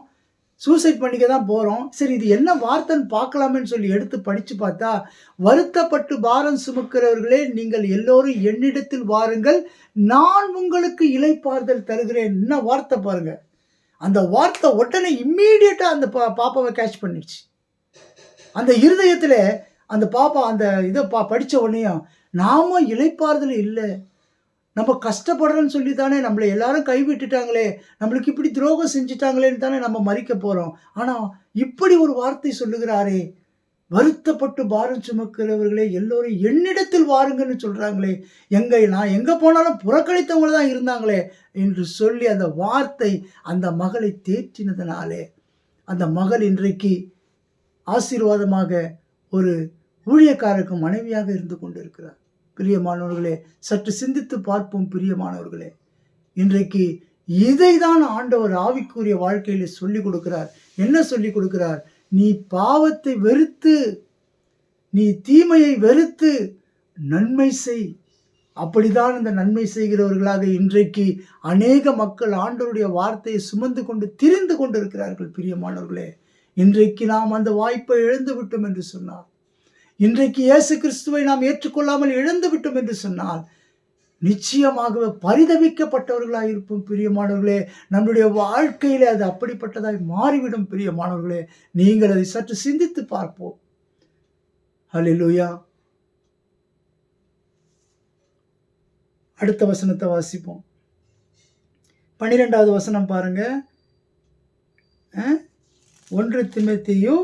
சூசைட் பண்ணிக்க தான் போகிறோம், சரி இது என்ன வார்த்தைன்னு பார்க்கலாமேன்னு சொல்லி எடுத்து படித்து பார்த்தா, வருத்தப்பட்டு பாரம் சுமக்கிறவர்களே நீங்கள் எல்லோரும் என்னிடத்தில் வாருங்கள், நான் உங்களுக்கு இளைப்பாறுதல் தருகிறேன். என்ன வார்த்தை பாருங்க. அந்த வார்த்தை உடனே இம்மீடியட்டாக அந்த பாப்பாவை கேட்ச் பண்ணிடுச்சு. அந்த இருதயத்தில் அந்த பாப்பா அந்த இதை படித்த உடனேயும், நாம இளைப்பாறுதல் இல்லை, நம்ம கஷ்டப்படுறோன்னு சொல்லி தானே நம்மளை எல்லாரும் கைவிட்டுட்டாங்களே, நம்மளுக்கு இப்படி துரோகம் செஞ்சுட்டாங்களேன்னு தானே நம்ம மறிக்க போகிறோம். ஆனால் இப்படி ஒரு வார்த்தை சொல்லுகிறாரே, வருத்தப்பட்டு பாரம் சுமக்கிறவர்களே எல்லோரும் என்னிடத்தில் வாருங்கன்னு சொல்கிறாங்களே, நான் எங்கே போனாலும் புறக்கணித்தவங்க தான் இருந்தாங்களே என்று சொல்லி அந்த வார்த்தை அந்த மகளை தேற்றினதுனாலே அந்த மகள் இன்றைக்கு ஆசீர்வாதமாக ஒரு ஊழியக்காரருக்கு மனைவியாக இருந்து கொண்டிருக்கிறார். பிரியமானவர்களே, சற்று சிந்தித்து பார்ப்போம் பிரியமானவர்களே. இன்றைக்கு இதை தான் ஆண்டவர் ஆவிக்குரிய வாழ்க்கையில் சொல்லிக் கொடுக்கிறார். என்ன சொல்லிக் கொடுக்கிறார், நீ பாவத்தை வெறுத்து, நீ தீமையை வெறுத்து நன்மை செய். அப்படிதான் இந்த நன்மை செய்கிறவர்களாக இன்றைக்கு அநேக மக்கள் ஆண்டவருடைய வார்த்தையை சுமந்து கொண்டு திரிந்து கொண்டிருக்கிறார்கள். பிரியமானவர்களே, இன்றைக்கு நாம் அந்த வாய்ப்பை இழந்து விட்டோம் என்று சொன்னார், இன்றைக்கு இயேசு கிறிஸ்துவை நாம் ஏற்றுக்கொள்ளாமல் இழந்து விட்டோம் என்று சொன்னால் நிச்சயமாகவே பரிதவிக்கப்பட்டவர்களாக இருப்போம். பிரியமானவர்களே, நம்முடைய வாழ்க்கையிலே அது அப்படிப்பட்டதாய் மாறிவிடும். பிரியமானவர்களே, நீங்கள் அதை சற்று சிந்தித்து பார்ப்போம். ஹல்லேலூயா. அடுத்த வசனத்தை வாசிப்போம். 12வது வசனம் பாருங்க. 1 தீமோத்தேயு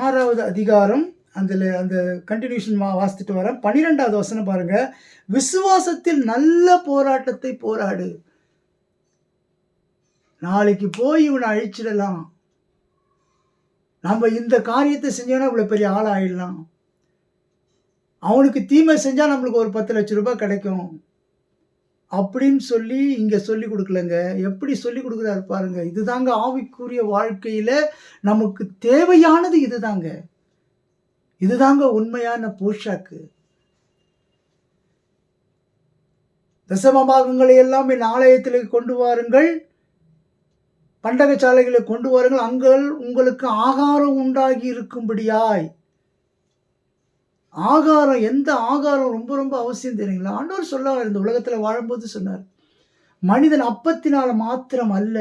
6வது அதிகாரம் அந்த கன்டினியூஷன் வாசித்துட்டு வரேன். 12வது வசனம் பாருங்க. விசுவாசத்தில் நல்ல போராட்டத்தை போராடு. நாளைக்கு போய் இவனை அழிச்சிடலாம். நம்ம இந்த காரியத்தை செஞ்சோம்னா இவ்வளோ பெரிய ஆள் ஆயிடலாம். அவனுக்கு தீமை செஞ்சா நம்மளுக்கு ஒரு 10 லட்சம் ரூபாய் கிடைக்கும். அப்படின்னு சொல்லி இங்க சொல்லிக் குடுக்கலங்க. எப்படி சொல்லிக் குடுக்குறாரு பாருங்க. இதுதாங்க ஆவிக்குரிய வாழ்க்கையில நமக்கு தேவையானது இதுதாங்க. இதுதாங்க உண்மையான போஷாக்கு. தசம பாகங்களை எல்லாம் என் ஆலயத்திலே கொண்டு வாருங்கள். பண்டகசாலைகளை கொண்டு வாருங்கள். அங்கே உங்களுக்கு ஆகாரம் உண்டாகி இருக்கும்படியாய். ஆகாரம், எந்த ஆகாரம் ரொம்ப ரொம்ப அவசியம் தெரியுங்களா? ஆண்டவர் சொன்னார், இந்த உலகத்துல வாழும்போது சொன்னார், மனிதன் அப்பத்தினால மாத்திரம் அல்ல,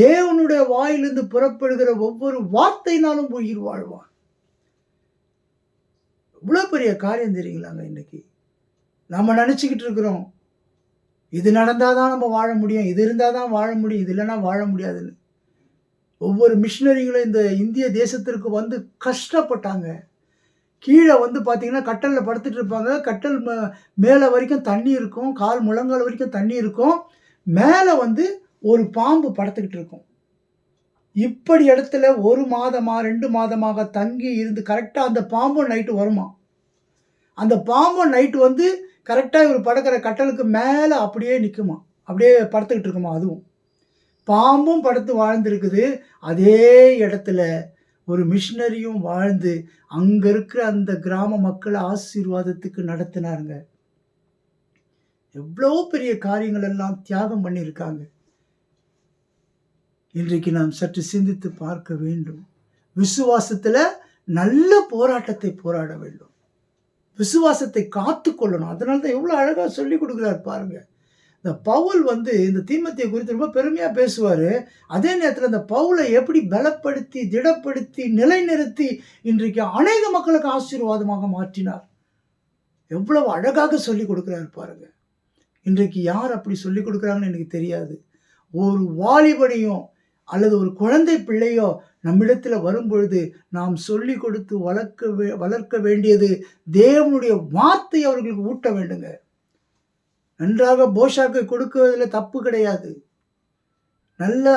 தேவனுடைய வாயிலிருந்து புறப்படுகிற ஒவ்வொரு வார்த்தையினாலும் உயிர் வாழ்வான். இவ்வளவு பெரிய காரியம் தெரியுங்களாங்க இன்னைக்கு. நம்ம நினைச்சுக்கிட்டு இருக்கிறோம், இது நடந்தாதான் நம்ம வாழ முடியும், இது இருந்தாதான் வாழ முடியும், இது இல்லைன்னா வாழ முடியாதுன்னு. ஒவ்வொரு மிஷினரிகளும் இந்த இந்திய தேசத்திற்கு வந்து கஷ்டப்பட்டாங்க. கீழே வந்து பார்த்தீங்கன்னா கட்டலில் படுத்துட்டு இருப்பாங்க. கட்டல் மேலே வரைக்கும் தண்ணி இருக்கும், கால் முழங்கால் வரைக்கும் தண்ணி இருக்கும். மேலே வந்து ஒரு பாம்பு படுத்துக்கிட்டு இருக்கும். இப்படி இடத்துல 1 மாதமா 2 மாதமாக தங்கி இருந்து கரெக்டாக அந்த பாம்பும் நைட்டு வருமா. அந்த பாம்பும் நைட்டு வந்து கரெக்டாக இவர் படுக்கிற கட்டலுக்கு மேலே அப்படியே நிற்குமா, அப்படியே படுத்துக்கிட்டு இருக்குமா. அதுவும் பாம்பும் படுத்து வாழ்ந்துருக்குது. அதே இடத்துல ஒரு மிஷினரியும் வாழ்ந்து அங்க இருக்கிற அந்த கிராம மக்களை ஆசீர்வாதத்துக்கு நடத்தினாருங்க. எவ்வளோ பெரிய காரியங்கள் எல்லாம் தியாகம் பண்ணியிருக்காங்க. இன்றைக்கு நாம் சற்று சிந்தித்து பார்க்க வேண்டும். விசுவாசத்துல நல்ல போராட்டத்தை போராட வேண்டும். விசுவாசத்தை காத்து கொள்ளணும். அதனால தான் எவ்வளோ அழகா சொல்லி கொடுக்குறாரு பாருங்க. இந்த பவுல் வந்து இந்த தீமோத்தேயு குறித்து ரொம்ப பெருமையா பேசுவாரு. அதே நேரத்தில் இந்த பவுலை எப்படி பலப்படுத்தி, திடப்படுத்தி, நிலைநிறுத்தி இன்றைக்கு அநேக மக்களுக்கு ஆசீர்வாதமாக மாற்றினார். எவ்வளவு அழகாக சொல்லிக் கொடுக்கிறார் பாருங்க. இன்றைக்கு யார் அப்படி சொல்லிக் கொடுக்குறாங்கன்னு எனக்கு தெரியாது. ஒரு வாலிபனையும் அல்லது ஒரு குழந்தை பிள்ளையோ நம்மிடத்துல வரும்பொழுது நாம் சொல்லிக் கொடுத்து வளர்க்க வேண்டியது தேவனுடைய வார்த்தை அவர்களுக்கு ஊட்ட வேண்டுங்க. நன்றாக போஷாக்கை கொடுக்குவதில் தப்பு கிடையாது. நல்ல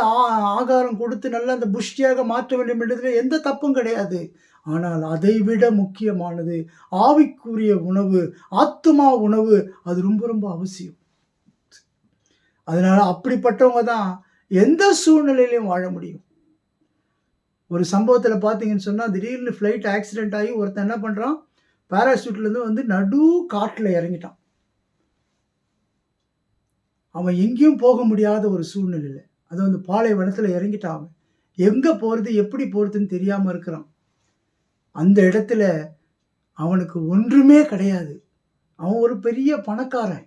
ஆகாரம் கொடுத்து நல்ல அந்த புஷ்டியாக மாற்ற வேண்டும் என்றதில் எந்த தப்பும் கிடையாது. ஆனால் அதைவிட முக்கியமானது ஆவிக்குரிய உணவு, ஆத்துமா உணவு. அது ரொம்ப ரொம்ப அவசியம். அதனால அப்படிப்பட்டவங்க தான் எந்த சூழ்நிலையிலையும் வாழ முடியும். ஒரு சம்பவத்தில் பார்த்தீங்கன்னு சொன்னால், திடீர்னு ஃப்ளைட் ஆக்சிடென்ட் ஆகி ஒருத்தன் என்ன பண்ணுறான், பேராசூட்லேருந்து வந்து நடு காட்டில் இறங்கிட்டான். அவன் எங்கேயும் போக முடியாத ஒரு சூழ்நிலையில், அது வந்து பாலைவனத்தில் இறங்கிட்டான். அவன் எங்கே போகிறது, எப்படி போகிறதுன்னு தெரியாமல் இருக்கிறான். அந்த இடத்துல அவனுக்கு ஒன்றுமே கிடையாது. அவன் ஒரு பெரிய பணக்காரன்.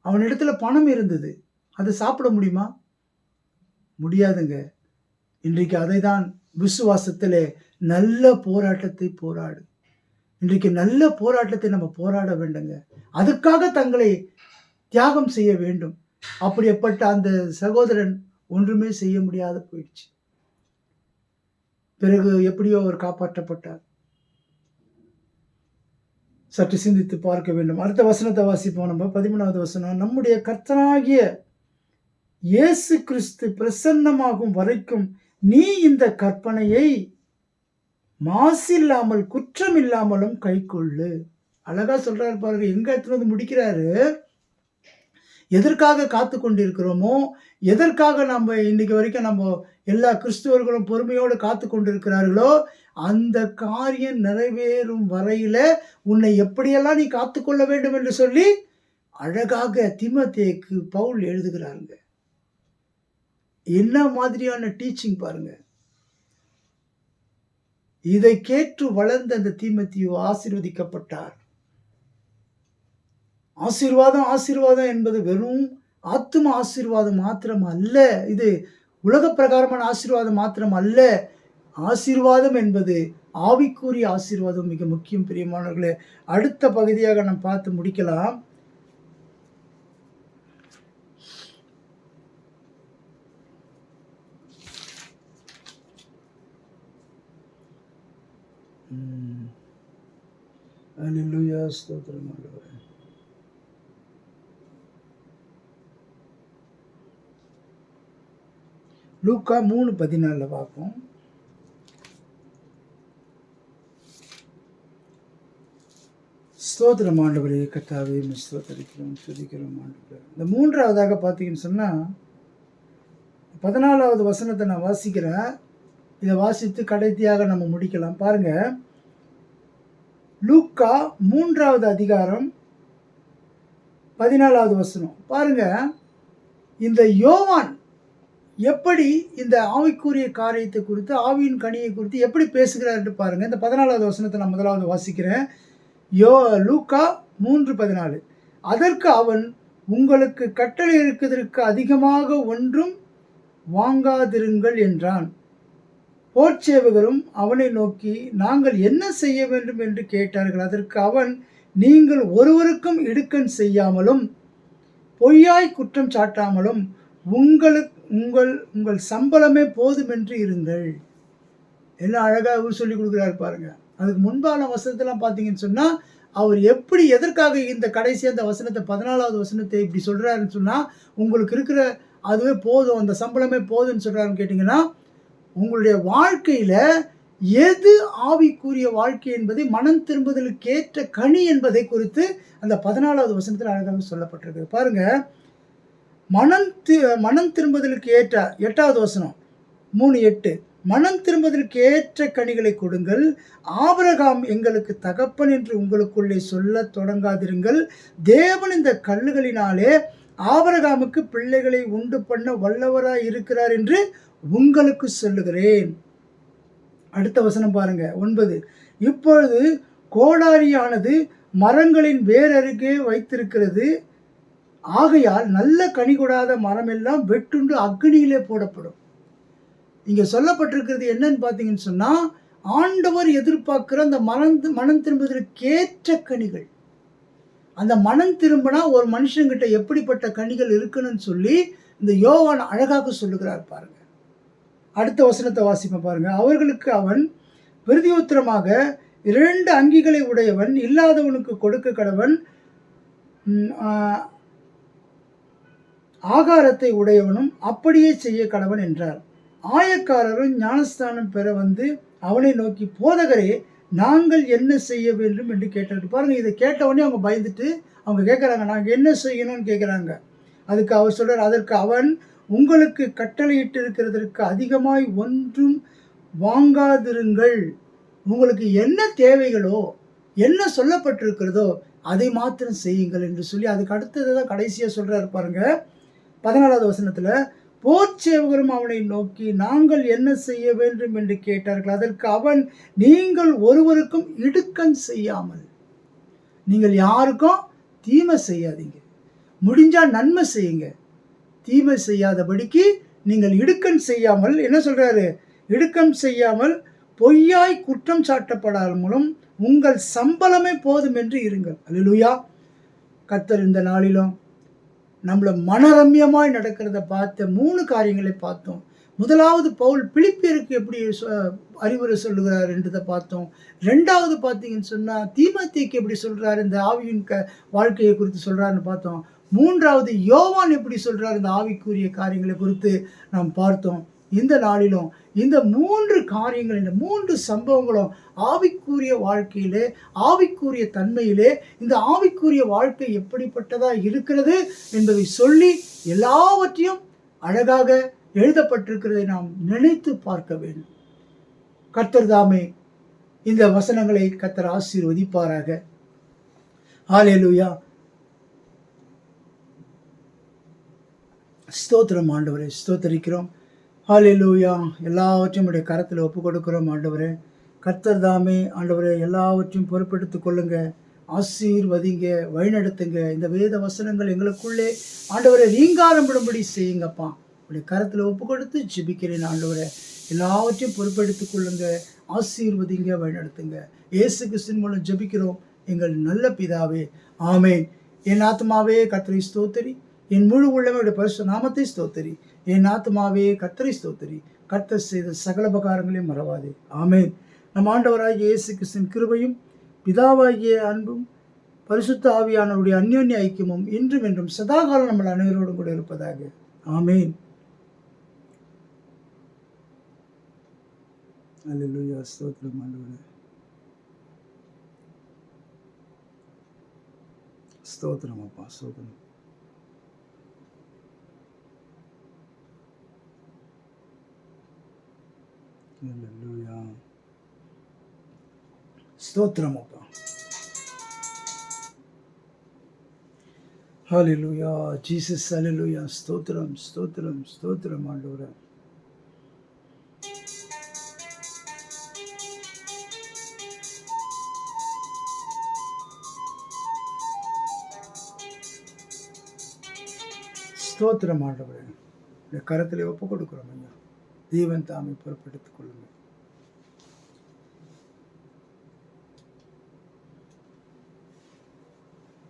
அவனிடத்துல பணம் இருந்தது. அதை சாப்பிட முடியுமா? முடியாதுங்க. இன்றைக்கு அதை தான் விசுவாசத்திலே நல்ல போராட்டத்தை போராடு. இன்றைக்கு நல்ல போராட்டத்தை நம்ம போராட வேண்டுங்க. அதுக்காக தங்களை தியாகம் செய்ய வேண்டும். அப்படிப்பட்ட அந்த சகோதரன் ஒன்றுமே செய்ய முடியாத போயிடுச்சு. பிறகு எப்படியோ அவர் காப்பாற்றப்பட்டார். சற்று சிந்தித்து பார்க்க வேண்டும். அடுத்த வசனத்தை வாசிப்போம். நம்ம 13வது வசனம். நம்முடைய கர்த்தனாகிய இயேசு கிறிஸ்து பிரசன்னமாகும் வரைக்கும் நீ இந்த கற்பனையை மாசில்லாமல் குற்றமில்லாமலும் கைக்கொள்ளு. அழகா சொல்றாரு பாருங்க. எங்க இடத்துல வந்து முடிக்கிறாரு. எதற்காக காத்து கொண்டிருக்கிறோமோ, எதற்காக நம்ம இன்னைக்கு வரைக்கும் நம்ம எல்லா கிறிஸ்துவர்களும் பொறுமையோடு காத்து கொண்டிருக்கிறார்களோ, அந்த காரியம் நிறைவேறும் வரையில உன்னை எப்படியெல்லாம் நீ காத்துக்கொள்ள வேண்டும் என்று சொல்லி அழகாக தீமோத்தேயுக்கு பவுல் எழுதுகிறாருங்க. என்ன மாதிரியான டீச்சிங் பாருங்க. இதை கேட்டு வளர்ந்த அந்த தீமோத்தேயு ஆசீர்வதிக்கப்பட்டார். ஆசீர்வாதம் ஆசீர்வாதம் என்பது வெறும் ஆத்தும ஆசீர்வாதம் மாத்திரம் அல்ல. இது உலக பிரகாரமான ஆசீர்வாதம் மாத்திரம் அல்ல. ஆசீர்வாதம் என்பது ஆவிக்குரிய ஆசீர்வாதம் மிக முக்கியம் பிரியமானவர்களே. அடுத்த பகுதியாக நாம் பார்த்து முடிக்கலாம். அல்லேலூயா, ஸ்தோத்திரம் ஆண்டவரே. லூக்கா 3:14 பார்ப்போம். ஸ்தோத்திரம் ஆண்டவரே, கர்த்தாவே ஸ்தோத்தரிக்கிறோம், துதிக்கிறோம் ஆண்டவரே. இந்த மூன்றாவதாக பார்த்தீங்கன்னு சொன்னால் 14வது வசனத்தை நான் வாசிக்கிறேன். இதை வாசித்து கடைசியாக நம்ம முடிக்கலாம். பாருங்க, லூக்கா 3வது அதிகாரம் 14வது வசனம். பாருங்க, இந்த யோவான் எப்படி இந்த ஆவிக்குரிய காரியத்தை குறித்து, ஆவியின் கனியை குறித்து எப்படி பேசுகிறார் பாருங்க. இந்த 14வது வசனத்தை நான் முதலாவது வாசிக்கிறேன். லூக்கா 3:14. அதற்கு அவன், உங்களுக்கு கட்டளை இருக்கிறதற்கு அதிகமாக ஒன்றும் வாங்காதிருங்கள் என்றான். போர்ச்சேவகரும் அவனை நோக்கி, நாங்கள் என்ன செய்ய வேண்டும் என்று கேட்டார்கள். அதற்கு அவன், நீங்கள் ஒருவருக்கும் இடுக்கண் செய்யாமலும் பொய்யாய் குற்றம் சாட்டாமலும் உங்கள் சம்பளமே போதுமென்று இருங்கள். என்ன அழகாக அவர் சொல்லி கொடுக்குறாரு பாருங்க. அதுக்கு முன்பான வசனத்தெல்லாம் பார்த்தீங்கன்னு சொன்னால், அவர் எப்படி எதற்காக இந்த கடைசியாக அந்த வசனத்தை 14வது வசனத்தை இப்படி சொல்கிறாருன்னு சொன்னால், உங்களுக்கு இருக்கிற அதுவே போதும், அந்த சம்பளமே போதும்னு சொல்கிறாருன்னு கேட்டிங்கன்னா, உங்களுடைய வாழ்க்கையில் எது ஆவிக்குரிய வாழ்க்கை என்பதை, மனம் திரும்புதலுக்கு ஏற்ற கனி என்பதை குறித்து அந்த 14வது வசனத்தில் அழகாக சொல்லப்பட்டிருக்கு. பாருங்கள், மனம் திரும்புதலுக்கு ஏற்ற 8வது வசனம் 3:8. மனம் திரும்புவதற்கு ஏற்ற கனிகளை கொடுங்கள். ஆபிரகாம் எங்களுக்கு தகப்பன் என்று உங்களுக்குள்ளே சொல்ல தொடங்காதிருங்கள். தேவன் இந்த கல்லுகளினாலே ஆபிரகாமுக்கு பிள்ளைகளை உண்டு பண்ண வல்லவராய் இருக்கிறார் என்று உங்களுக்கு சொல்லுகிறேன். அடுத்த வசனம் பாருங்க, 9. இப்பொழுது கோடாரியானது மரங்களின் வேரருகே வைத்திருக்கிறது. ஆகையால் நல்ல கனி கொடாத மரமெல்லாம் வெட்டுண்டு அக்னியிலே போடப்படும். இங்கே சொல்லப்பட்டிருக்கிறது என்னன்னு பார்த்தீங்கன்னு சொன்னால், ஆண்டவர் எதிர்பார்க்குற அந்த மனம் திரும்புவதற்கு ஏற்ற கனிகள். அந்த மனம் திரும்பினா ஒரு மனுஷங்கிட்ட எப்படிப்பட்ட கனிகள் இருக்குன்னு சொல்லி இந்த யோவான் அழகாக சொல்லுகிறார் பாருங்க. அடுத்த வசனத்தை வாசிப்ப பாருங்க. அவர்களுக்கு அவன் பிரதியுத்தரமாக, 2 அங்கிகளை உடையவன் இல்லாதவனுக்கு கொடுக்க கடவன், ஆகாரத்தை உடையவனும் அப்படியே செய்ய கடவன் என்றார். ஆயக்காரரும் ஞானஸ்தானம் பெற வந்து அவனை நோக்கி, போதகரே, நாங்கள் என்ன செய்ய வேண்டும் என்று கேட்டார். பாருங்க, இதை கேட்டவுடனே அவங்க பயந்துட்டு அவங்க கேட்குறாங்க, நாங்கள் என்ன செய்யணும்னு கேட்குறாங்க. அதுக்கு அவர் சொல்கிறார், அதற்கு அவன், உங்களுக்கு கட்டளையிட்டு இருக்கிறதற்கு அதிகமாய் ஒன்றும் வாங்காதிருங்கள். உங்களுக்கு என்ன தேவைகளோ, என்ன சொல்லப்பட்டிருக்கிறதோ அதை மாத்திரம் செய்யுங்கள் என்று சொல்லி அதுக்கு அடுத்தது தான் கடைசியாக சொல்கிறாரு பாருங்க. 14வது வசனத்தில், போர்ச்சேவகரும் அவனை நோக்கி, நாங்கள் என்ன செய்ய வேண்டும் என்று கேட்டார்கள். அதற்கு அவன், நீங்கள் ஒருவருக்கும் இடுக்கண் செய்யாமல், நீங்கள் யாருக்கும் தீமை செய்யாதீங்க, முடிஞ்சால் நன்மை செய்யுங்க, தீமை செய்யாதபடிக்கு நீங்கள் இடுக்கண் செய்யாமல், என்ன சொல்கிறாரு, இடுக்கண் செய்யாமல் பொய்யாய் குற்றம் சாட்டப்படாமலும் உங்கள் சம்பளமே போதும் என்று இருங்கள். அல்லேலூயா. கர்த்தர் இந்த நாளிலும் நம்மளை மனரம்யமாய் நடக்கிறத பார்த்த 3 காரியங்களை பார்த்தோம். முதலாவது, பவுல் பிலிப்பியருக்கு எப்படி அறிவுரை சொல்லுகிறார் என்றதை பார்த்தோம். 2வது பார்த்தீங்கன்னு சொன்னால், தீமோத்தேயுக்கு எப்படி சொல்கிறார் இந்த ஆவியின் வாழ்க்கையை குறித்து சொல்கிறாருன்னு பார்த்தோம். 3வது, யோவான் எப்படி சொல்கிறார் இந்த ஆவிக்குரிய காரியங்களை குறித்து நாம் பார்த்தோம். இந்த நாளிலும் இந்த 3 காரியங்கள், இந்த 3 சம்பவங்களும் ஆவிக்குரிய வாழ்க்கையிலே, ஆவிக்குரிய தன்மையிலே இந்த ஆவிக்குரிய வாழ்க்கை எப்படிப்பட்டதாக இருக்கிறது என்பதை சொல்லி எல்லாவற்றையும் அழகாக எழுதப்பட்டிருக்கிறதை நாம் நினைத்து பார்க்க வேண்டும். கர்த்தர் தாமே இந்த வசனங்களை கர்த்தர் ஆசீர்வதிப்பாராக. ஹல்லேலூயா. ஸ்தோத்திரம் ஆண்டவரே, ஸ்தோத்தரிக்கிறோம். ஹல்லேலூயா. எல்லாவற்றையும் உடைய கரத்தில் ஒப்பு கொடுக்கிறோம் ஆண்டவரே. கர்த்தர் தாமே ஆண்டவரே எல்லாவற்றையும் பொறுப்பெடுத்துக் கொள்ளுங்க, ஆசீர்வதிங்க, வழிநடத்துங்க. இந்த வேத வசனங்கள் எங்களுக்குள்ளே ஆண்டவரை ரீங்காரம்படும்படி செய்யுங்கப்பா. உடைய கரத்தில் ஒப்பு கொடுத்து ஜெபிக்கிறேன் ஆண்டவரே. எல்லாவற்றையும் பொறுப்பெடுத்துக் கொள்ளுங்க, ஆசீர்வதிங்க, வழிநடத்துங்க. இயேசு கிறிஸ்துவின் மூலம் ஜெபிக்கிறோம் எங்கள் நல்ல பிதாவே, ஆமேன். என் ஆத்மாவே கர்த்தரை ஸ்தோத்திரி, என் முழு உள்ளமையுடைய பரிசுத்த நாமத்தை ஸ்தோத்திரி. என் ஆத்மாவே கர்த்தரை ஸ்தோத்திரி, கர்த்தர் செய்த சகல உபகாரங்களையும் மறவாதே. ஆமேன். நம் ஆண்டவராகிய இயேசு கிறிஸ்துவின் கிருபையும் பிதாவாகிய அன்பும் பரிசுத்த ஆவியானவருடைய அந்யோன்ய ஐக்கியமும் இன்றும் என்றும் சதாகாலம் நம்ம அனைவரோடும் கூட இருப்பதாக. ஆமேன். அல்லேலூயா. ஸ்தோத்திரம் ஆண்டவரே. ஸ்தோத்திரம் அப்பா, ஸ்தோத்திரம். அல்லேலூயா. ஸ்தோத்திரம் அப்பா. ஹல்லேலூயா ஜீசஸ். அல்லேலூயா. ஸ்தோத்திரம், ஸ்தோத்திரம், ஸ்தோத்திரம் ஆண்டவரே. ஸ்தோத்திரம் ஆண்டவரே. இந்த கரத்திலே ஒப்பு கொடுக்கிறோம் ஐயா. தேவன் தாமே பொறுப்பெடுத்துக் கொள்ளுங்கள்.